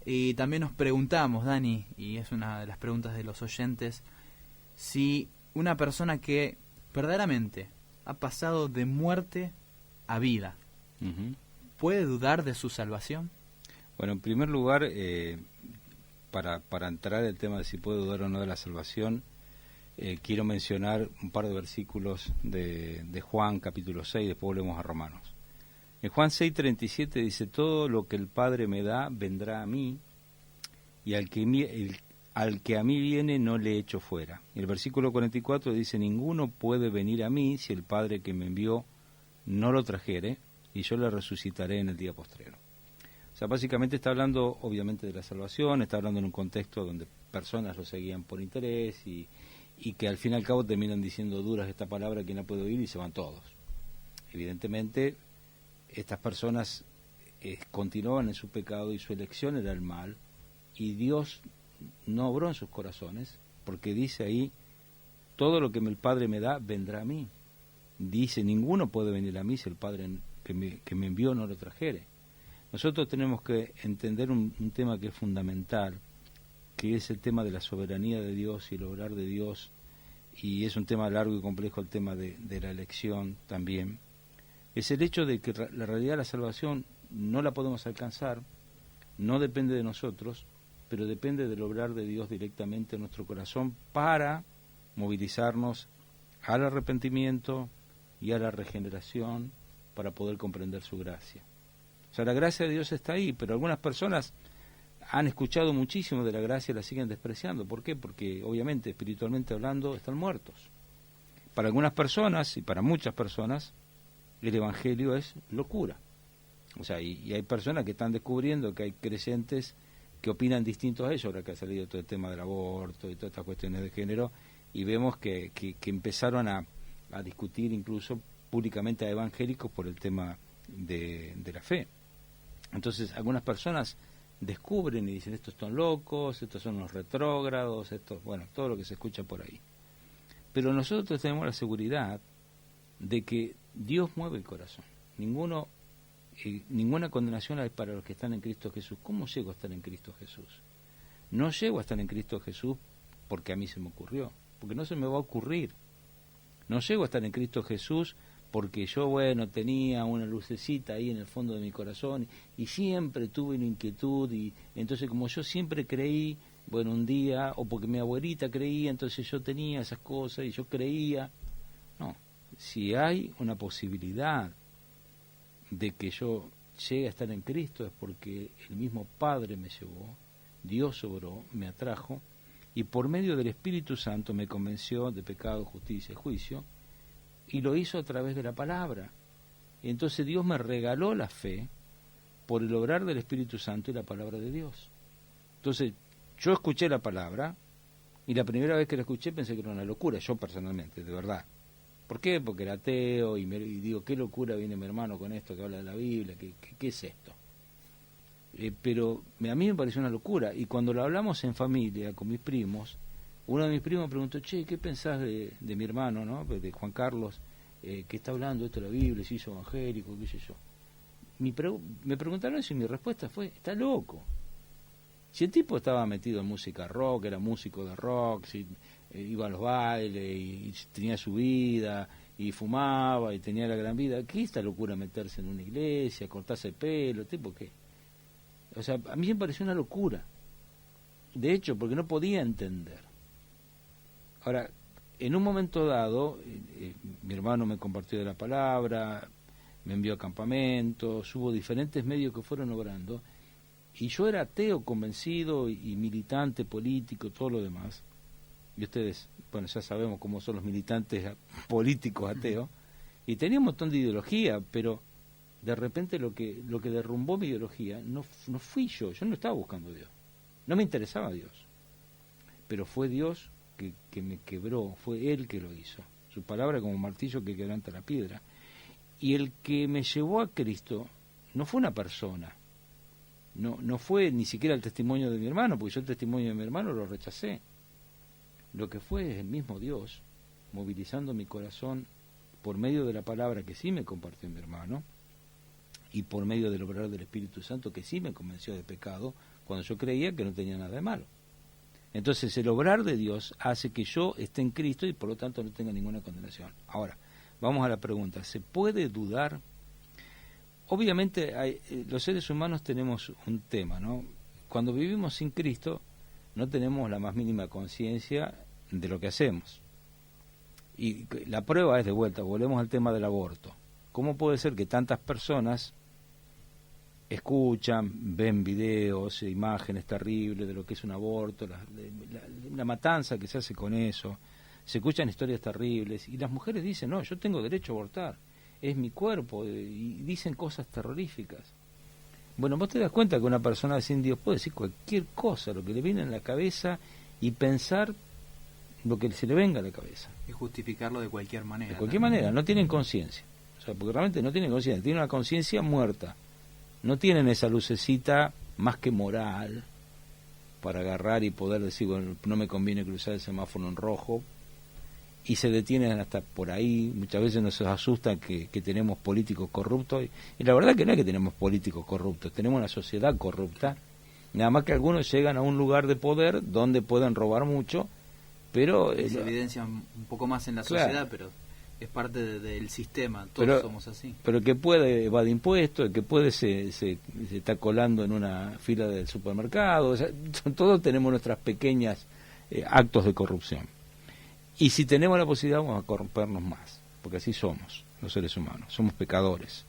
Y también nos preguntamos, Dani, y es una de las preguntas de los oyentes, si una persona que verdaderamente ha pasado de muerte a vida, ¿puede dudar de su salvación? Bueno, en primer lugar, para entrar el tema de si puede dudar o no de la salvación, quiero mencionar un par de versículos de Juan capítulo 6, después volvemos a Romanos. En Juan 6:37 dice: todo lo que el Padre me da vendrá a mí, y al que a mí viene no le echo fuera. Y el versículo 44 dice: ninguno puede venir a mí si el Padre que me envió no lo trajere, y yo le resucitaré en el día postrero. O sea, básicamente está hablando obviamente de la salvación, está hablando en un contexto donde personas lo seguían por interés y que al fin y al cabo terminan diciendo duras esta palabra que no puede oír y se van todos. Evidentemente, estas personas continuaban en su pecado y su elección era el mal, y Dios no obró en sus corazones, porque dice ahí: todo lo que el Padre me da vendrá a mí. Dice: ninguno puede venir a mí si el Padre que me envió no lo trajere. Nosotros tenemos que entender un tema que es fundamental, que es el tema de la soberanía de Dios y el obrar de Dios, y es un tema largo y complejo el tema de la elección también. Es el hecho de que la realidad de la salvación no la podemos alcanzar, no depende de nosotros, pero depende del obrar de Dios directamente en nuestro corazón para movilizarnos al arrepentimiento y a la regeneración para poder comprender su gracia. O sea, la gracia de Dios está ahí, pero algunas personas han escuchado muchísimo de la gracia y la siguen despreciando. ¿Por qué? Porque obviamente, espiritualmente hablando, están muertos. Para algunas personas y para muchas personas, el Evangelio es locura. O sea, y hay personas que están descubriendo que hay creyentes que opinan distintos a ellos, ahora que ha salido todo el tema del aborto y todas estas cuestiones de género, y vemos que empezaron a discutir incluso públicamente a evangélicos por el tema de la fe. Entonces, algunas personas descubren y dicen: estos están locos, estos son los retrógrados, bueno, todo lo que se escucha por ahí. Pero nosotros tenemos la seguridad de que Dios mueve el corazón. Ninguna condenación hay para los que están en Cristo Jesús. ¿Cómo llego a estar en Cristo Jesús? No llego a estar en Cristo Jesús porque a mí se me ocurrió, porque no se me va a ocurrir. No llego a estar en Cristo Jesús porque yo, tenía una lucecita ahí en el fondo de mi corazón y siempre tuve una inquietud, y entonces como yo siempre creí, un día, o porque mi abuelita creía, entonces yo tenía esas cosas y yo creía. No, si hay una posibilidad de que yo llegue a estar en Cristo es porque el mismo Padre me llevó, Dios obró, me atrajo, y por medio del Espíritu Santo me convenció de pecado, justicia y juicio, y lo hizo a través de la palabra. Y entonces Dios me regaló la fe por el obrar del Espíritu Santo y la palabra de Dios. Entonces yo escuché la palabra, y la primera vez que la escuché pensé que era una locura, yo personalmente, de verdad. ¿Por qué? Porque era ateo y digo: qué locura viene mi hermano con esto que habla de la Biblia, ¿qué es esto? Pero a mí me pareció una locura, y cuando lo hablamos en familia con mis primos, uno de mis primos me preguntó: che, ¿qué pensás de mi hermano, no? De Juan Carlos, que está hablando esto de la Biblia, se hizo evangélico, qué sé yo? Me preguntaron eso y mi respuesta fue: está loco. Si el tipo estaba metido en música rock, era músico de rock, iba a los bailes y tenía su vida y fumaba y tenía la gran vida, ¿qué es esta locura meterse en una iglesia, cortarse el pelo? ¿Tipo qué? O sea, a mí me pareció una locura. De hecho, porque no podía entender. Ahora, en un momento dado, mi hermano me compartió de la palabra, me envió a campamentos, hubo diferentes medios que fueron obrando, y yo era ateo convencido y militante político, todo lo demás. Y ustedes, bueno, ya sabemos cómo son los militantes políticos ateos, y tenía un montón de ideología, pero de repente lo que derrumbó mi ideología no fui yo no estaba buscando a Dios, no me interesaba a Dios, pero fue Dios que me quebró, fue Él que lo hizo, su palabra como martillo que quebranta la piedra. Y el que me llevó a Cristo no fue una persona, no fue ni siquiera el testimonio de mi hermano, porque yo el testimonio de mi hermano lo rechacé. Lo que fue es el mismo Dios movilizando mi corazón por medio de la palabra que sí me compartió mi hermano, y por medio del obrar del Espíritu Santo que sí me convenció de pecado cuando yo creía que no tenía nada de malo. Entonces el obrar de Dios hace que yo esté en Cristo y por lo tanto no tenga ninguna condenación. Ahora, vamos a la pregunta, ¿se puede dudar? Obviamente los seres humanos tenemos un tema, ¿no? Cuando vivimos sin Cristo no tenemos la más mínima conciencia de lo que hacemos. Y la prueba es, de vuelta, volvemos al tema del aborto. ¿Cómo puede ser que tantas personas escuchan, ven videos, imágenes terribles de lo que es un aborto, la matanza que se hace con eso, se escuchan historias terribles, y las mujeres dicen, no, yo tengo derecho a abortar, es mi cuerpo, y dicen cosas terroríficas? Bueno, vos te das cuenta que una persona sin Dios puede decir cualquier cosa, lo que le viene en la cabeza, y pensar lo que se le venga a la cabeza. Y justificarlo de cualquier manera. De cualquier manera, no tienen conciencia. O sea, porque realmente no tienen conciencia, tienen una conciencia muerta. No tienen esa lucecita más que moral para agarrar y poder decir, bueno, no me conviene cruzar el semáforo en rojo, y se detienen hasta por ahí. Muchas veces nos asusta que tenemos políticos corruptos, y la verdad que no es que tenemos políticos corruptos, tenemos una sociedad corrupta, nada más que algunos llegan a un lugar de poder donde pueden robar mucho, pero se evidencia un poco más en la sociedad, pero es parte del sistema, todos pero somos así. Pero el que puede evade impuestos, el que puede se está colando en una fila del supermercado, o sea, todos tenemos nuestras pequeñas actos de corrupción. Y si tenemos la posibilidad vamos a corrompernos más, porque así somos los seres humanos, somos pecadores.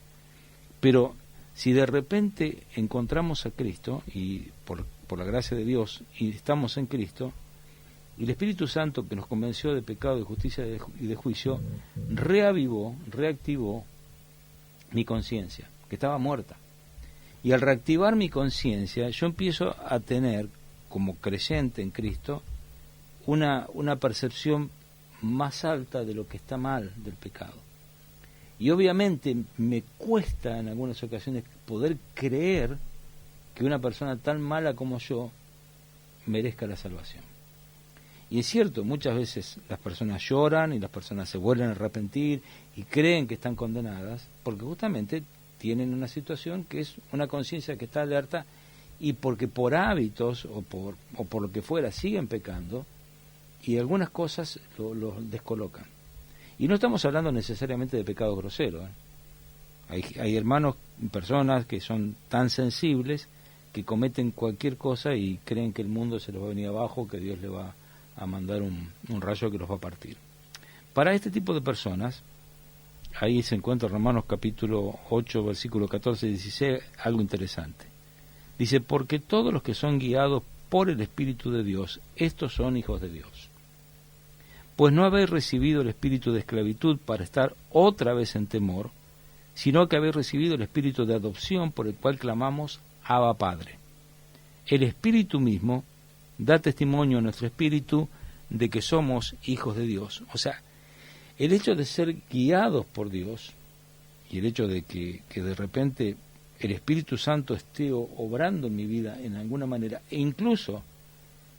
Pero si de repente encontramos a Cristo, y por la gracia de Dios, y estamos en Cristo, y el Espíritu Santo que nos convenció de pecado, de justicia y de juicio, reactivó mi conciencia, que estaba muerta. Y al reactivar mi conciencia, yo empiezo a tener, como creyente en Cristo, una percepción más alta de lo que está mal del pecado. Y obviamente me cuesta en algunas ocasiones poder creer que una persona tan mala como yo merezca la salvación. Y es cierto, muchas veces las personas lloran y las personas se vuelven a arrepentir y creen que están condenadas porque justamente tienen una situación que es una conciencia que está alerta, y porque por hábitos o por lo que fuera siguen pecando, y algunas cosas los descolocan. Y no estamos hablando necesariamente de pecados groseros, ¿eh? Hay hermanos, personas que son tan sensibles que cometen cualquier cosa y creen que el mundo se les va a venir abajo, que Dios le va a mandar un rayo que los va a partir. Para este tipo de personas, ahí se encuentra Romanos capítulo 8, versículo 14 y 16, algo interesante. Dice, porque todos los que son guiados por el Espíritu de Dios, estos son hijos de Dios. Pues no habéis recibido el espíritu de esclavitud para estar otra vez en temor, sino que habéis recibido el espíritu de adopción por el cual clamamos, Abba Padre. El Espíritu mismo da testimonio a nuestro espíritu de que somos hijos de Dios. O sea, el hecho de ser guiados por Dios y el hecho de que de repente el Espíritu Santo esté obrando en mi vida en alguna manera, e incluso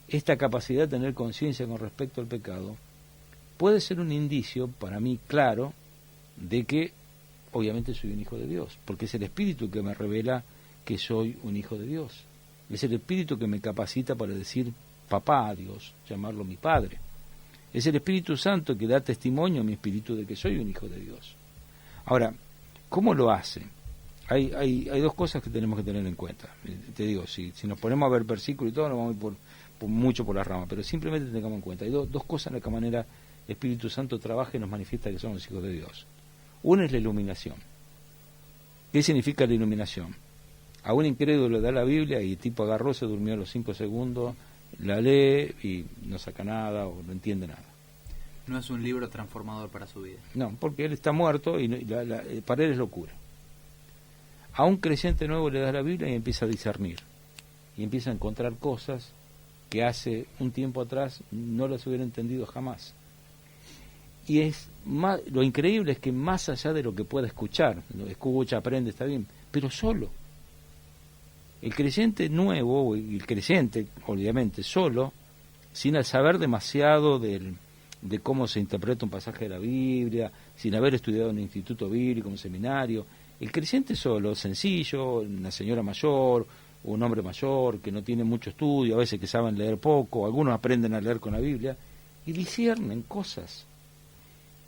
esta capacidad de tener conciencia con respecto al pecado, puede ser un indicio para mí claro de que obviamente soy un hijo de Dios, porque es el Espíritu que me revela que soy un hijo de Dios. Es el Espíritu que me capacita para decir papá a Dios, llamarlo mi Padre. Es el Espíritu Santo que da testimonio a mi espíritu de que soy un hijo de Dios. Ahora, ¿cómo lo hace? Hay dos cosas que tenemos que tener en cuenta. Te digo, si nos ponemos a ver versículos y todo, nos vamos a ir mucho por las ramas, pero simplemente tengamos en cuenta. Hay dos cosas en las que manera el Espíritu Santo trabaja y nos manifiesta que somos hijos de Dios. Una es la iluminación. ¿Qué significa la iluminación? A un incrédulo le da la Biblia y el tipo agarró, se durmió a los 5 segundos, la lee y no saca nada o no entiende nada. No es un libro transformador para su vida. No, porque él está muerto y para él es locura. A un creyente nuevo le da la Biblia y empieza a discernir. Y empieza a encontrar cosas que hace un tiempo atrás no las hubiera entendido jamás. Y lo increíble es que más allá de lo que pueda escuchar, lo escucha, aprende, está bien, pero solo. El creyente nuevo, y el creyente, obviamente, solo, sin saber demasiado de cómo se interpreta un pasaje de la Biblia, sin haber estudiado en un instituto bíblico, un seminario, el creyente solo, sencillo, una señora mayor, o un hombre mayor, que no tiene mucho estudio, a veces que saben leer poco, algunos aprenden a leer con la Biblia, y disciernen cosas.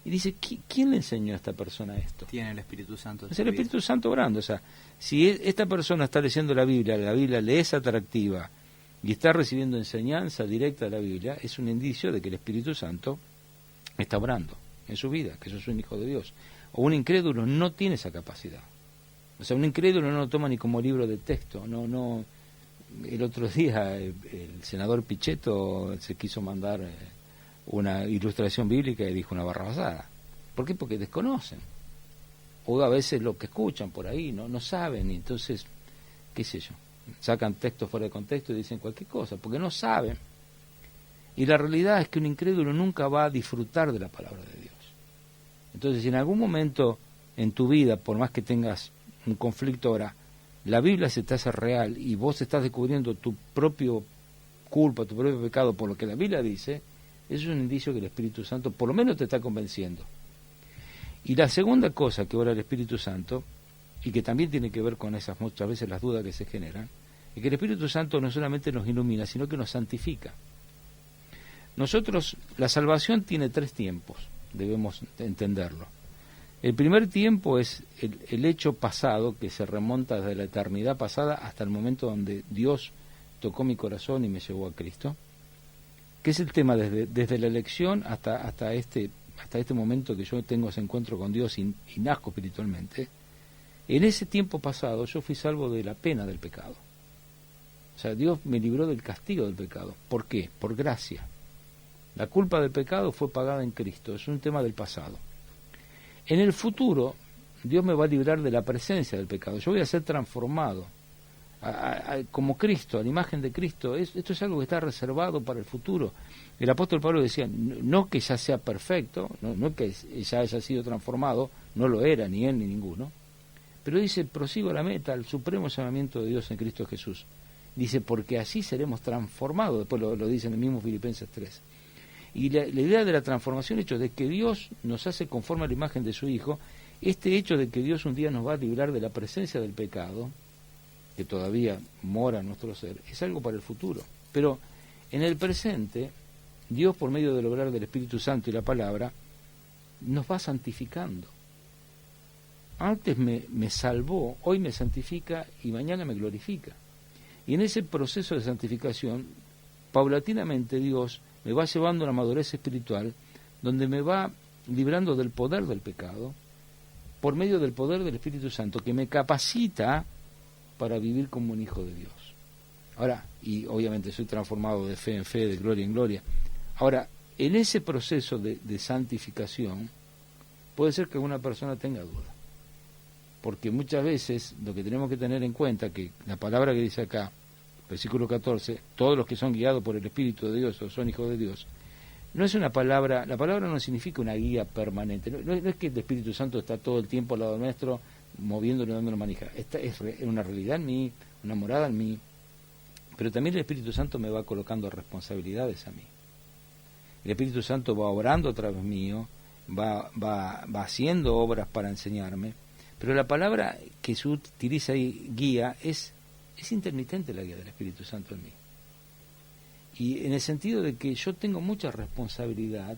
Y dice, ¿quién le enseñó a esta persona esto? Tiene el Espíritu Santo. Es el Espíritu Santo obrando. O sea, si esta persona está leyendo la Biblia le es atractiva y está recibiendo enseñanza directa de la Biblia, es un indicio de que el Espíritu Santo está obrando en su vida, que eso es un hijo de Dios. O un incrédulo no tiene esa capacidad. O sea, un incrédulo no lo toma ni como libro de texto. No. El otro día el senador Pichetto se quiso mandar una ilustración bíblica y dijo una barrabasada. ¿Por qué? Porque desconocen. O a veces lo que escuchan por ahí no saben, y entonces, qué sé yo, sacan textos fuera de contexto y dicen cualquier cosa, porque no saben. Y la realidad es que un incrédulo nunca va a disfrutar de la palabra de Dios. Entonces, si en algún momento en tu vida, por más que tengas un conflicto ahora, la Biblia se te hace real y vos estás descubriendo tu propio culpa, tu propio pecado por lo que la Biblia dice, eso es un indicio que el Espíritu Santo por lo menos te está convenciendo. Y la segunda cosa que obra el Espíritu Santo, y que también tiene que ver con esas muchas veces las dudas que se generan, es que el Espíritu Santo no solamente nos ilumina, sino que nos santifica. Nosotros, la salvación tiene 3 tiempos, debemos entenderlo. El primer tiempo es el hecho pasado, que se remonta desde la eternidad pasada hasta el momento donde Dios tocó mi corazón y me llevó a Cristo, que es el tema desde la elección hasta este momento que yo tengo ese encuentro con Dios y nazco espiritualmente. En ese tiempo pasado yo fui salvo de la pena del pecado. O sea, Dios me libró del castigo del pecado. ¿Por qué? Por gracia. La culpa del pecado fue pagada en Cristo. Es un tema del pasado. En el futuro, Dios me va a librar de la presencia del pecado. Yo voy a ser transformado como Cristo, a la imagen de Cristo. Esto es algo que está reservado para el futuro. El apóstol Pablo decía, no que ya sea perfecto, no que ya haya sido transformado, no lo era ni él ni ninguno, pero dice, prosigo a la meta, al supremo llamamiento de Dios en Cristo Jesús. Dice, porque así seremos transformados, después lo dice en el mismo Filipenses 3. Y la idea de la transformación, el hecho de que Dios nos hace conforme a la imagen de su Hijo, este hecho de que Dios un día nos va a librar de la presencia del pecado, que todavía mora en nuestro ser, es algo para el futuro. Pero en el presente, Dios, por medio del obrar del Espíritu Santo y la palabra, nos va santificando. Antes me salvó, hoy me santifica y mañana me glorifica. Y en ese proceso de santificación, paulatinamente Dios me va llevando a la madurez espiritual, donde me va librando del poder del pecado, por medio del poder del Espíritu Santo, que me capacita para vivir como un hijo de Dios. Ahora, y obviamente soy transformado de fe en fe, de gloria en gloria. Ahora, en ese proceso de santificación, puede ser que alguna persona tenga duda. Porque muchas veces lo que tenemos que tener en cuenta, que la palabra que dice acá, versículo 14, todos los que son guiados por el Espíritu de Dios o son hijos de Dios, no es una palabra, la palabra no significa una guía permanente, no es que el Espíritu Santo está todo el tiempo al lado nuestro, moviéndolo y dándolo manija. Esta es una realidad en mí, una morada en mí, pero también el Espíritu Santo me va colocando responsabilidades a mí. El Espíritu Santo va obrando a través mío, va haciendo obras para enseñarme, pero la palabra que se utiliza ahí, guía, es intermitente la guía del Espíritu Santo en mí. Y en el sentido de que yo tengo mucha responsabilidad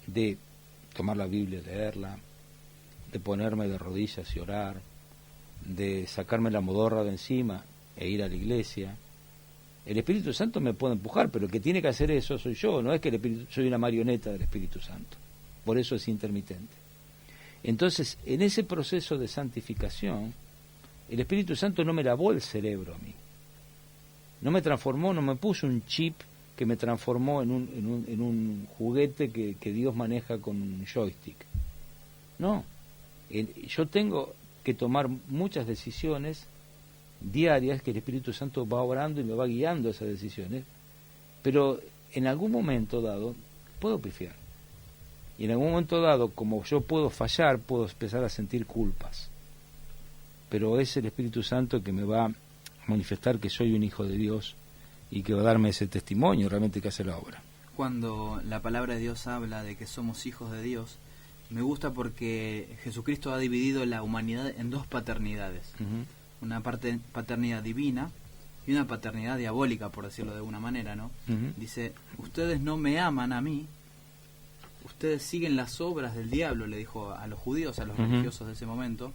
de tomar la Biblia, leerla, de ponerme de rodillas y orar, de sacarme la modorra de encima e ir a la iglesia. El Espíritu Santo me puede empujar, pero el que tiene que hacer eso soy yo, no es que soy una marioneta del Espíritu Santo. Por eso es intermitente. Entonces, en ese proceso de santificación, el Espíritu Santo no me lavó el cerebro a mí. No me transformó, no me puso un chip que me transformó en un juguete que Dios maneja con un joystick. No. Yo tengo que tomar muchas decisiones diarias que el Espíritu Santo va obrando y me va guiando esas decisiones, pero en algún momento dado puedo pifiar. Y en algún momento dado, como yo puedo fallar, puedo empezar a sentir culpas. Pero es el Espíritu Santo que me va a manifestar que soy un hijo de Dios y que va a darme ese testimonio realmente que hace la obra. Cuando la palabra de Dios habla de que somos hijos de Dios, me gusta porque Jesucristo ha dividido la humanidad en dos paternidades. Una paternidad divina y una paternidad diabólica, por decirlo de alguna manera, ¿no? Dice, ustedes no me aman a mí, ustedes siguen las obras del diablo, le dijo a los judíos, a los religiosos de ese momento.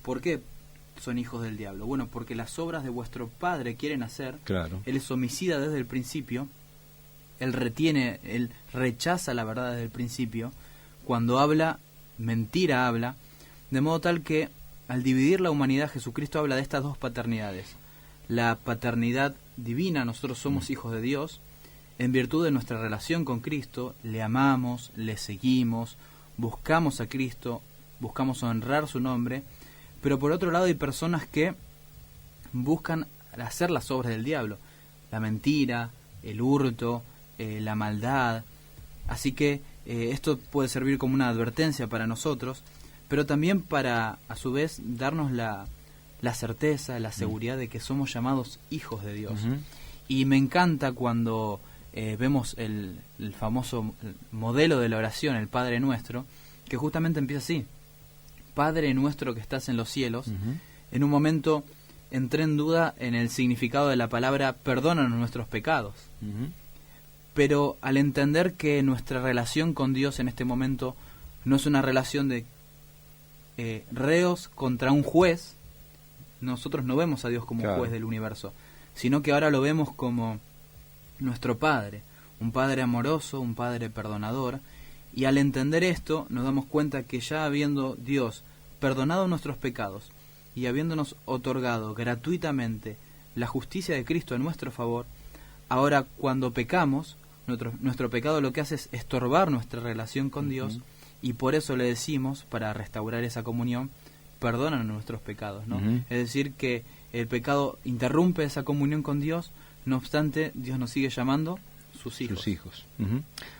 ¿Por qué son hijos del diablo? Bueno, porque las obras de vuestro padre quieren hacer. Claro. Él es homicida desde el principio, él rechaza la verdad desde el principio, cuando habla, mentira habla, de modo tal que al dividir la humanidad, Jesucristo habla de estas dos paternidades. La paternidad divina, nosotros somos hijos de Dios, en virtud de nuestra relación con Cristo, le amamos, le seguimos, buscamos a Cristo, buscamos honrar su nombre, pero por otro lado hay personas que buscan hacer las obras del diablo, la mentira, el hurto, la maldad. Así que esto puede servir como una advertencia para nosotros, pero también para, a su vez, darnos la certeza, la seguridad de que somos llamados hijos de Dios. Y me encanta cuando vemos el famoso modelo de la oración, el Padre Nuestro, que justamente empieza así: Padre nuestro que estás en los cielos. En un momento entré en duda en el significado de la palabra perdónanos nuestros pecados. Pero al entender que nuestra relación con Dios en este momento no es una relación de reos contra un juez, nosotros no vemos a Dios como juez del universo, sino que ahora lo vemos como nuestro Padre, un Padre amoroso, un Padre perdonador. Y al entender esto nos damos cuenta que ya habiendo Dios perdonado nuestros pecados y habiéndonos otorgado gratuitamente la justicia de Cristo en nuestro favor, ahora cuando pecamos, nuestro pecado lo que hace es estorbar nuestra relación con Dios, y por eso le decimos, para restaurar esa comunión, perdonan nuestros pecados, ¿no? Es decir, que el pecado interrumpe esa comunión con Dios, no obstante, Dios nos sigue llamando sus hijos. Sus hijos.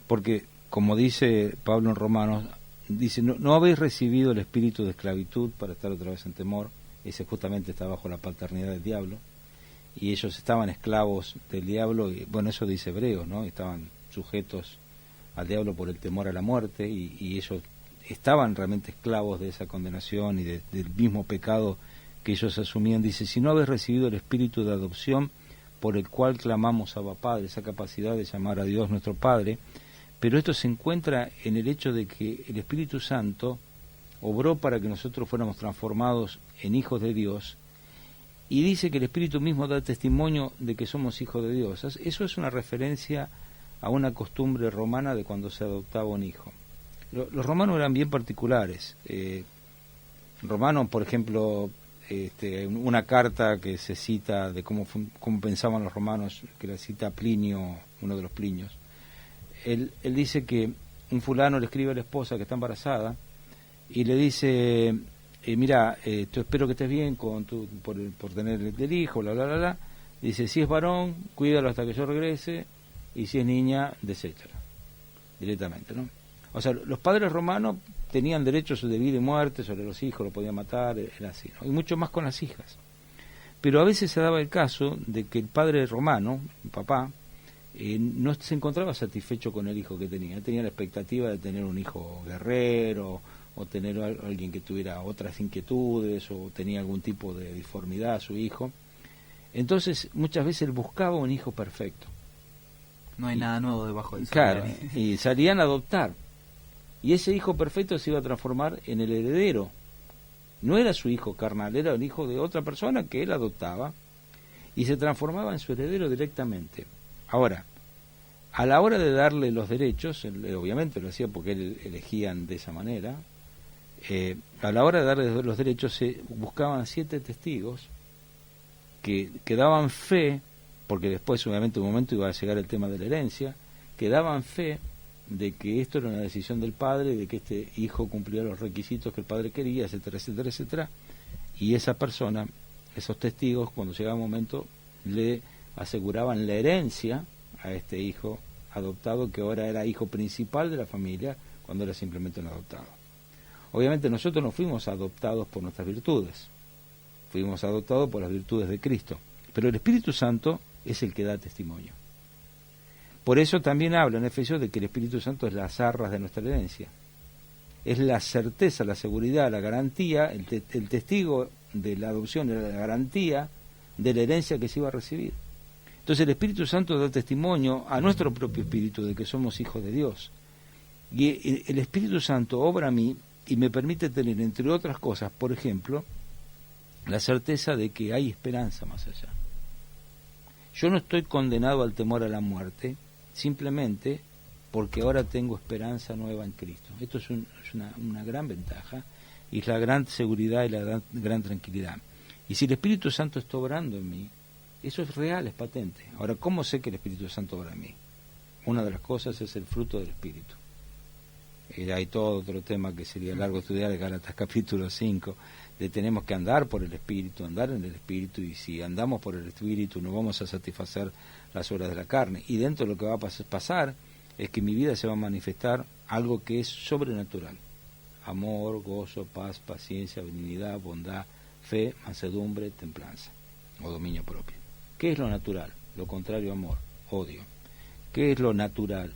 Porque, como dice Pablo en Romanos, dice, no habéis recibido el espíritu de esclavitud para estar otra vez en temor. Ese justamente está bajo la paternidad del diablo, y ellos estaban esclavos del diablo, y bueno, eso dice Hebreos, ¿no? Estaban sujetos al diablo por el temor a la muerte, y ellos estaban realmente esclavos de esa condenación y del mismo pecado que ellos asumían. Dice, si no habéis recibido el espíritu de adopción por el cual clamamos Abba Padre, esa capacidad de llamar a Dios nuestro Padre, pero esto se encuentra en el hecho de que el Espíritu Santo obró para que nosotros fuéramos transformados en hijos de Dios, y dice que el Espíritu mismo da testimonio de que somos hijos de Dios. Eso es una referencia a una costumbre romana de cuando se adoptaba un hijo. Los romanos eran bien particulares. Romanos, por ejemplo, una carta que se cita de cómo pensaban los romanos, que la cita Plinio, uno de los Plinios. Él dice que un fulano le escribe a la esposa que está embarazada y le dice, mira, espero que estés bien por tener el hijo, bla, bla, bla, bla. Dice, si es varón, cuídalo hasta que yo regrese, y si es niña, deséchala directamente, ¿no? O sea, los padres romanos tenían derechos de vida y muerte sobre los hijos, lo podían matar, era así, ¿no? Y mucho más con las hijas. Pero a veces se daba el caso de que el padre romano, el papá, no se encontraba satisfecho con el hijo que tenía. Tenía la expectativa de tener un hijo guerrero, o tener a alguien que tuviera otras inquietudes, o tenía algún tipo de deformidad su hijo. Entonces, muchas veces él buscaba un hijo perfecto. No hay nada nuevo debajo del sol. Claro, y salían a adoptar. Y ese hijo perfecto se iba a transformar en el heredero. No era su hijo carnal, era el hijo de otra persona que él adoptaba, y se transformaba en su heredero directamente. Ahora, a la hora de darle los derechos, él, obviamente lo hacía porque él elegían de esa manera, a la hora de darles los derechos se buscaban 7 testigos que daban fe, porque después obviamente en un momento iba a llegar el tema de la herencia, que daban fe de que esto era una decisión del padre, de que este hijo cumplía los requisitos que el padre quería, etcétera, etcétera, etcétera, y esa persona, esos testigos, cuando llegaba un momento, le aseguraban la herencia a este hijo adoptado, que ahora era hijo principal de la familia, cuando era simplemente un adoptado. Obviamente nosotros no fuimos adoptados por nuestras virtudes, fuimos adoptados por las virtudes de Cristo, pero el Espíritu Santo es el que da testimonio. Por eso también habla en Efesios de que el Espíritu Santo es las arras de nuestra herencia. Es la certeza, la seguridad, la garantía, el testigo de la adopción, la garantía de la herencia que se iba a recibir. Entonces el Espíritu Santo da testimonio a nuestro propio espíritu de que somos hijos de Dios. Y el Espíritu Santo obra a mí y me permite tener, entre otras cosas, por ejemplo, la certeza de que hay esperanza más allá. Yo no estoy condenado al temor a la muerte, simplemente porque ahora tengo esperanza nueva en Cristo. Esto es una gran ventaja, y es la gran seguridad y la gran tranquilidad. Y si el Espíritu Santo está obrando en mí, eso es real, es patente. Ahora, ¿cómo sé que el Espíritu Santo obra en mí? Una de las cosas es el fruto del Espíritu. Hay todo otro tema que sería largo estudiar, de Gálatas capítulo 5, de tenemos que andar por el Espíritu, andar en el Espíritu, y si andamos por el Espíritu no vamos a satisfacer las obras de la carne. Y dentro de lo que va a pasar es que en mi vida se va a manifestar algo que es sobrenatural: amor, gozo, paz, paciencia, benignidad, bondad, fe, mansedumbre, templanza o dominio propio. ¿Qué es lo natural? Lo contrario a amor, odio. ¿Qué es lo natural?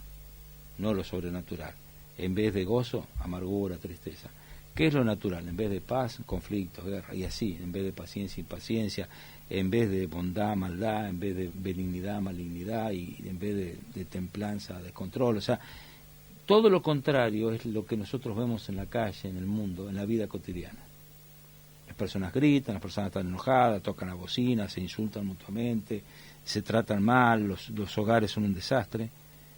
No lo sobrenatural. En vez de gozo, amargura, tristeza. ¿Qué es lo natural? En vez de paz, conflictos, guerra, y así. En vez de paciencia, impaciencia. En vez de bondad, maldad. En vez de benignidad, malignidad. Y en vez de templanza, descontrol. O sea, todo lo contrario es lo que nosotros vemos en la calle, en el mundo, en la vida cotidiana. Las personas gritan, las personas están enojadas, tocan la bocina, se insultan mutuamente, se tratan mal, los hogares son un desastre.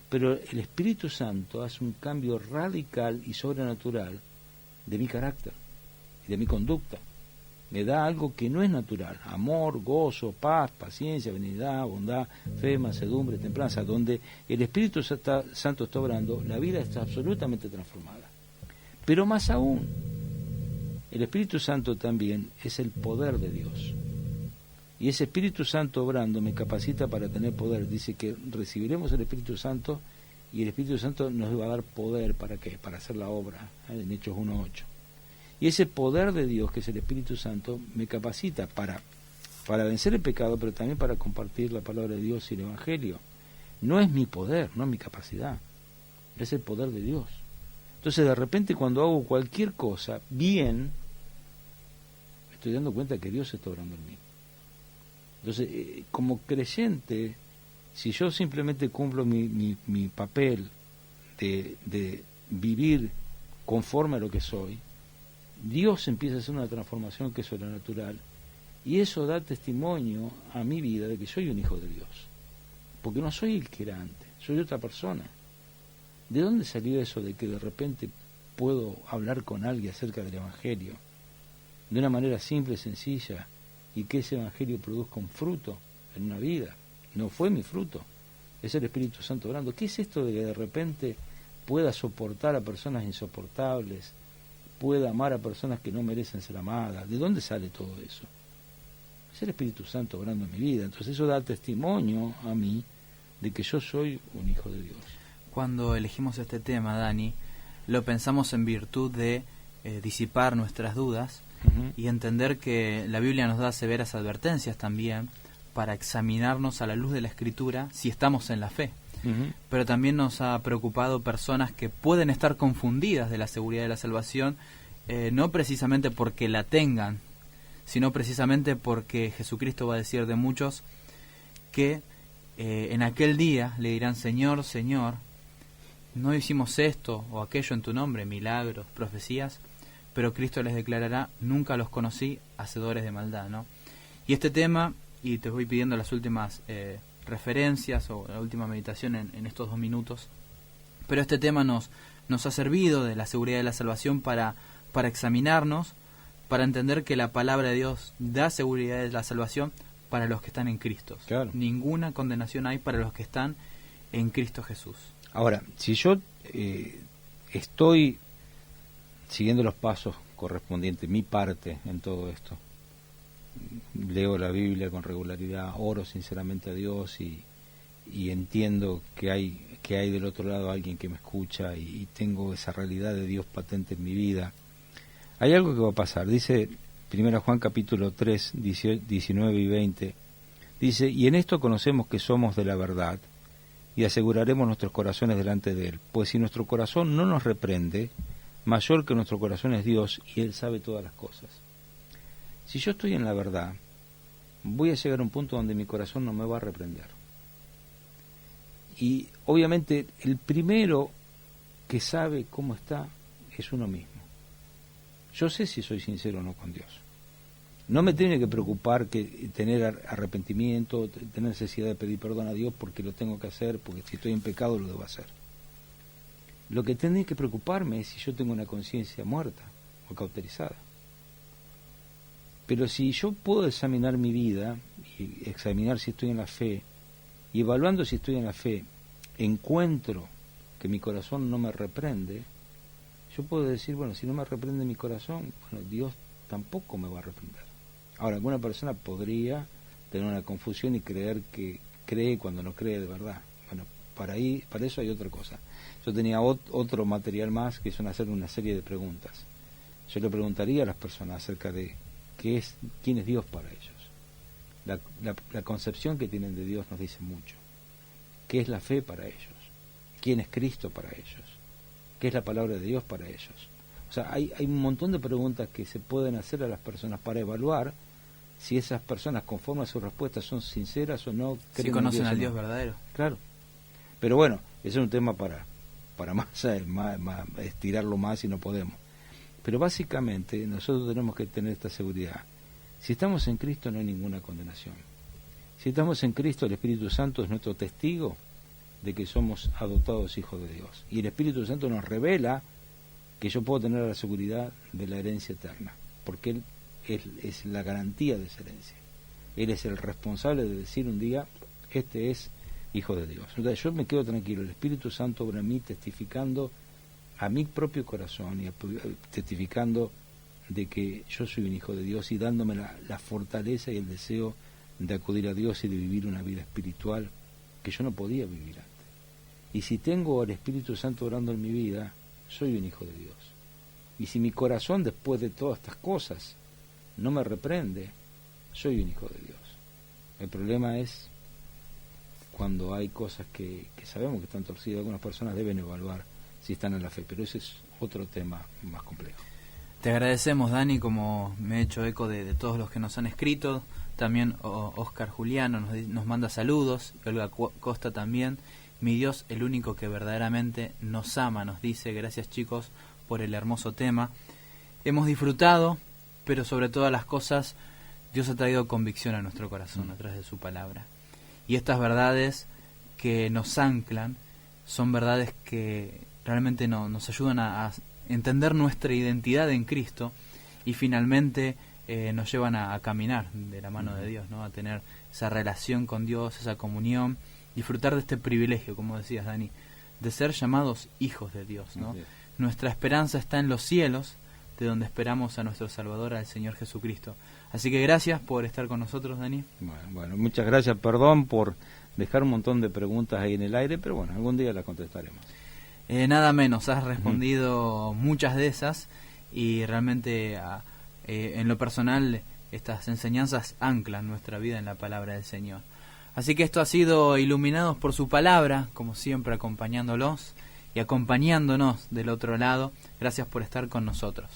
Pero el Espíritu Santo hace un cambio radical y sobrenatural de mi carácter y de mi conducta. Me da algo que no es natural: amor, gozo, paz, paciencia, benignidad, bondad, fe, mansedumbre, templanza. Donde el Espíritu Santo está obrando, la vida está absolutamente transformada. Pero más aún, el Espíritu Santo también es el poder de Dios. Y ese Espíritu Santo obrando me capacita para tener poder. Dice que recibiremos el Espíritu Santo, y el Espíritu Santo nos va a dar poder. ¿Para qué? Para hacer la obra, en Hechos 1:8. Y ese poder de Dios, que es el Espíritu Santo, me capacita para vencer el pecado, pero también para compartir la palabra de Dios y el Evangelio. No es mi poder, no es mi capacidad, es el poder de Dios. Entonces, de repente, cuando hago cualquier cosa bien, me estoy dando cuenta que Dios está obrando en mí. Entonces, como creyente, si yo simplemente cumplo mi papel de vivir conforme a lo que soy, Dios empieza a hacer una transformación que es sobrenatural, y eso da testimonio a mi vida de que soy un hijo de Dios, porque no soy el que era antes, soy otra persona. ¿De dónde salió eso de que de repente puedo hablar con alguien acerca del Evangelio de una manera simple, sencilla, y que ese Evangelio produzca un fruto en una vida? No fue mi fruto, es el Espíritu Santo orando. ¿Qué es esto de que de repente pueda soportar a personas insoportables, pueda amar a personas que no merecen ser amadas? ¿De dónde sale todo eso? Es el Espíritu Santo orando en mi vida. Entonces eso da testimonio a mí de que yo soy un hijo de Dios. Cuando elegimos este tema, Dani, lo pensamos en virtud de disipar nuestras dudas y entender que la Biblia nos da severas advertencias también para examinarnos a la luz de la Escritura si estamos en la fe. Pero también nos ha preocupado personas que pueden estar confundidas de la seguridad de la salvación, no precisamente porque la tengan, sino precisamente porque Jesucristo va a decir de muchos que en aquel día le dirán: Señor, Señor, no hicimos esto o aquello en tu nombre, milagros, profecías. Pero Cristo les declarará: nunca los conocí, hacedores de maldad, ¿no? Y este tema, y te voy pidiendo las últimas referencias o la última meditación en estos 2 minutos, pero este tema nos ha servido de la seguridad de la salvación para para examinarnos, para entender que la palabra de Dios da seguridad de la salvación para los que están en Cristo. Claro. Ninguna condenación hay para los que están en Cristo Jesús. Ahora, si yo estoy siguiendo los pasos correspondientes, mi parte en todo esto, leo la Biblia con regularidad, oro sinceramente a Dios y entiendo que hay del otro lado alguien que me escucha y tengo esa realidad de Dios patente en mi vida, hay algo que va a pasar. Dice 1 Juan capítulo 3, 19 y 20, dice: y en esto conocemos que somos de la verdad y aseguraremos nuestros corazones delante de Él, pues si nuestro corazón no nos reprende, mayor que nuestro corazón es Dios y Él sabe todas las cosas. Si yo estoy en la verdad, voy a llegar a un punto donde mi corazón no me va a reprender. Y obviamente el primero que sabe cómo está es uno mismo. Yo sé si soy sincero o no con Dios. No me tiene que preocupar que tener arrepentimiento, tener necesidad de pedir perdón a Dios porque lo tengo que hacer, porque si estoy en pecado lo debo hacer. Lo que tiene que preocuparme es si yo tengo una conciencia muerta o cauterizada. Pero si yo puedo examinar mi vida y examinar si estoy en la fe, y evaluando si estoy en la fe, encuentro que mi corazón no me reprende, yo puedo decir, bueno, si no me reprende mi corazón, bueno, Dios tampoco me va a reprender. Ahora, alguna persona podría tener una confusión y creer que cree cuando no cree de verdad. Bueno, para eso hay otra cosa. Yo tenía otro material más, que son hacer una serie de preguntas. Yo le preguntaría a las personas acerca de quién es Dios para ellos. La concepción que tienen de Dios nos dice mucho. ¿Qué es la fe para ellos? ¿Quién es Cristo para ellos? ¿Qué es la palabra de Dios para ellos? O sea, hay un montón de preguntas que se pueden hacer a las personas para evaluar si esas personas, conforme a sus respuestas, son sinceras o no. Si conocen al Dios verdadero. Claro. Pero bueno, ese es un tema para más estirarlo más y no podemos. Pero básicamente nosotros tenemos que tener esta seguridad. Si estamos en Cristo no hay ninguna condenación. Si estamos en Cristo, el Espíritu Santo es nuestro testigo de que somos adoptados hijos de Dios. Y el Espíritu Santo nos revela que yo puedo tener la seguridad de la herencia eterna, porque Él es la garantía de esa herencia. Él es el responsable de decir un día, este es hijo de Dios. Entonces yo me quedo tranquilo, el Espíritu Santo obra en mí testificando a mi propio corazón y testificando de que yo soy un hijo de Dios y dándome la fortaleza y el deseo de acudir a Dios y de vivir una vida espiritual que yo no podía vivir antes. Y si tengo al Espíritu Santo orando en mi vida, soy un hijo de Dios. Y si mi corazón, después de todas estas cosas, no me reprende, soy un hijo de Dios. El problema es cuando hay cosas que sabemos que están torcidas. Algunas personas deben evaluar si están en la fe, pero ese es otro tema más complejo. Te agradecemos, Dani, como me he hecho eco de todos los que nos han escrito. También Oscar Juliano nos manda saludos, Olga Costa también. Mi Dios, el único que verdaderamente nos ama, nos dice. Gracias, chicos, por el hermoso tema. Hemos disfrutado, pero sobre todas las cosas, Dios ha traído convicción a nuestro corazón a través de su palabra. Y estas verdades que nos anclan son verdades que realmente nos ayudan a entender nuestra identidad en Cristo y finalmente nos llevan a caminar de la mano de Dios, ¿no? A tener esa relación con Dios, esa comunión, disfrutar de este privilegio, como decías, Dani, de ser llamados hijos de Dios, ¿no? Okay. Nuestra esperanza está en los cielos, de donde esperamos a nuestro Salvador, al Señor Jesucristo. Así que gracias por estar con nosotros, Dani. Bueno, muchas gracias. Perdón por dejar un montón de preguntas ahí en el aire, pero bueno, algún día las contestaremos. Nada menos, has respondido muchas de esas y realmente en lo personal estas enseñanzas anclan nuestra vida en la palabra del Señor. Así que esto ha sido Iluminados por su palabra, como siempre acompañándolos y acompañándonos del otro lado. Gracias por estar con nosotros.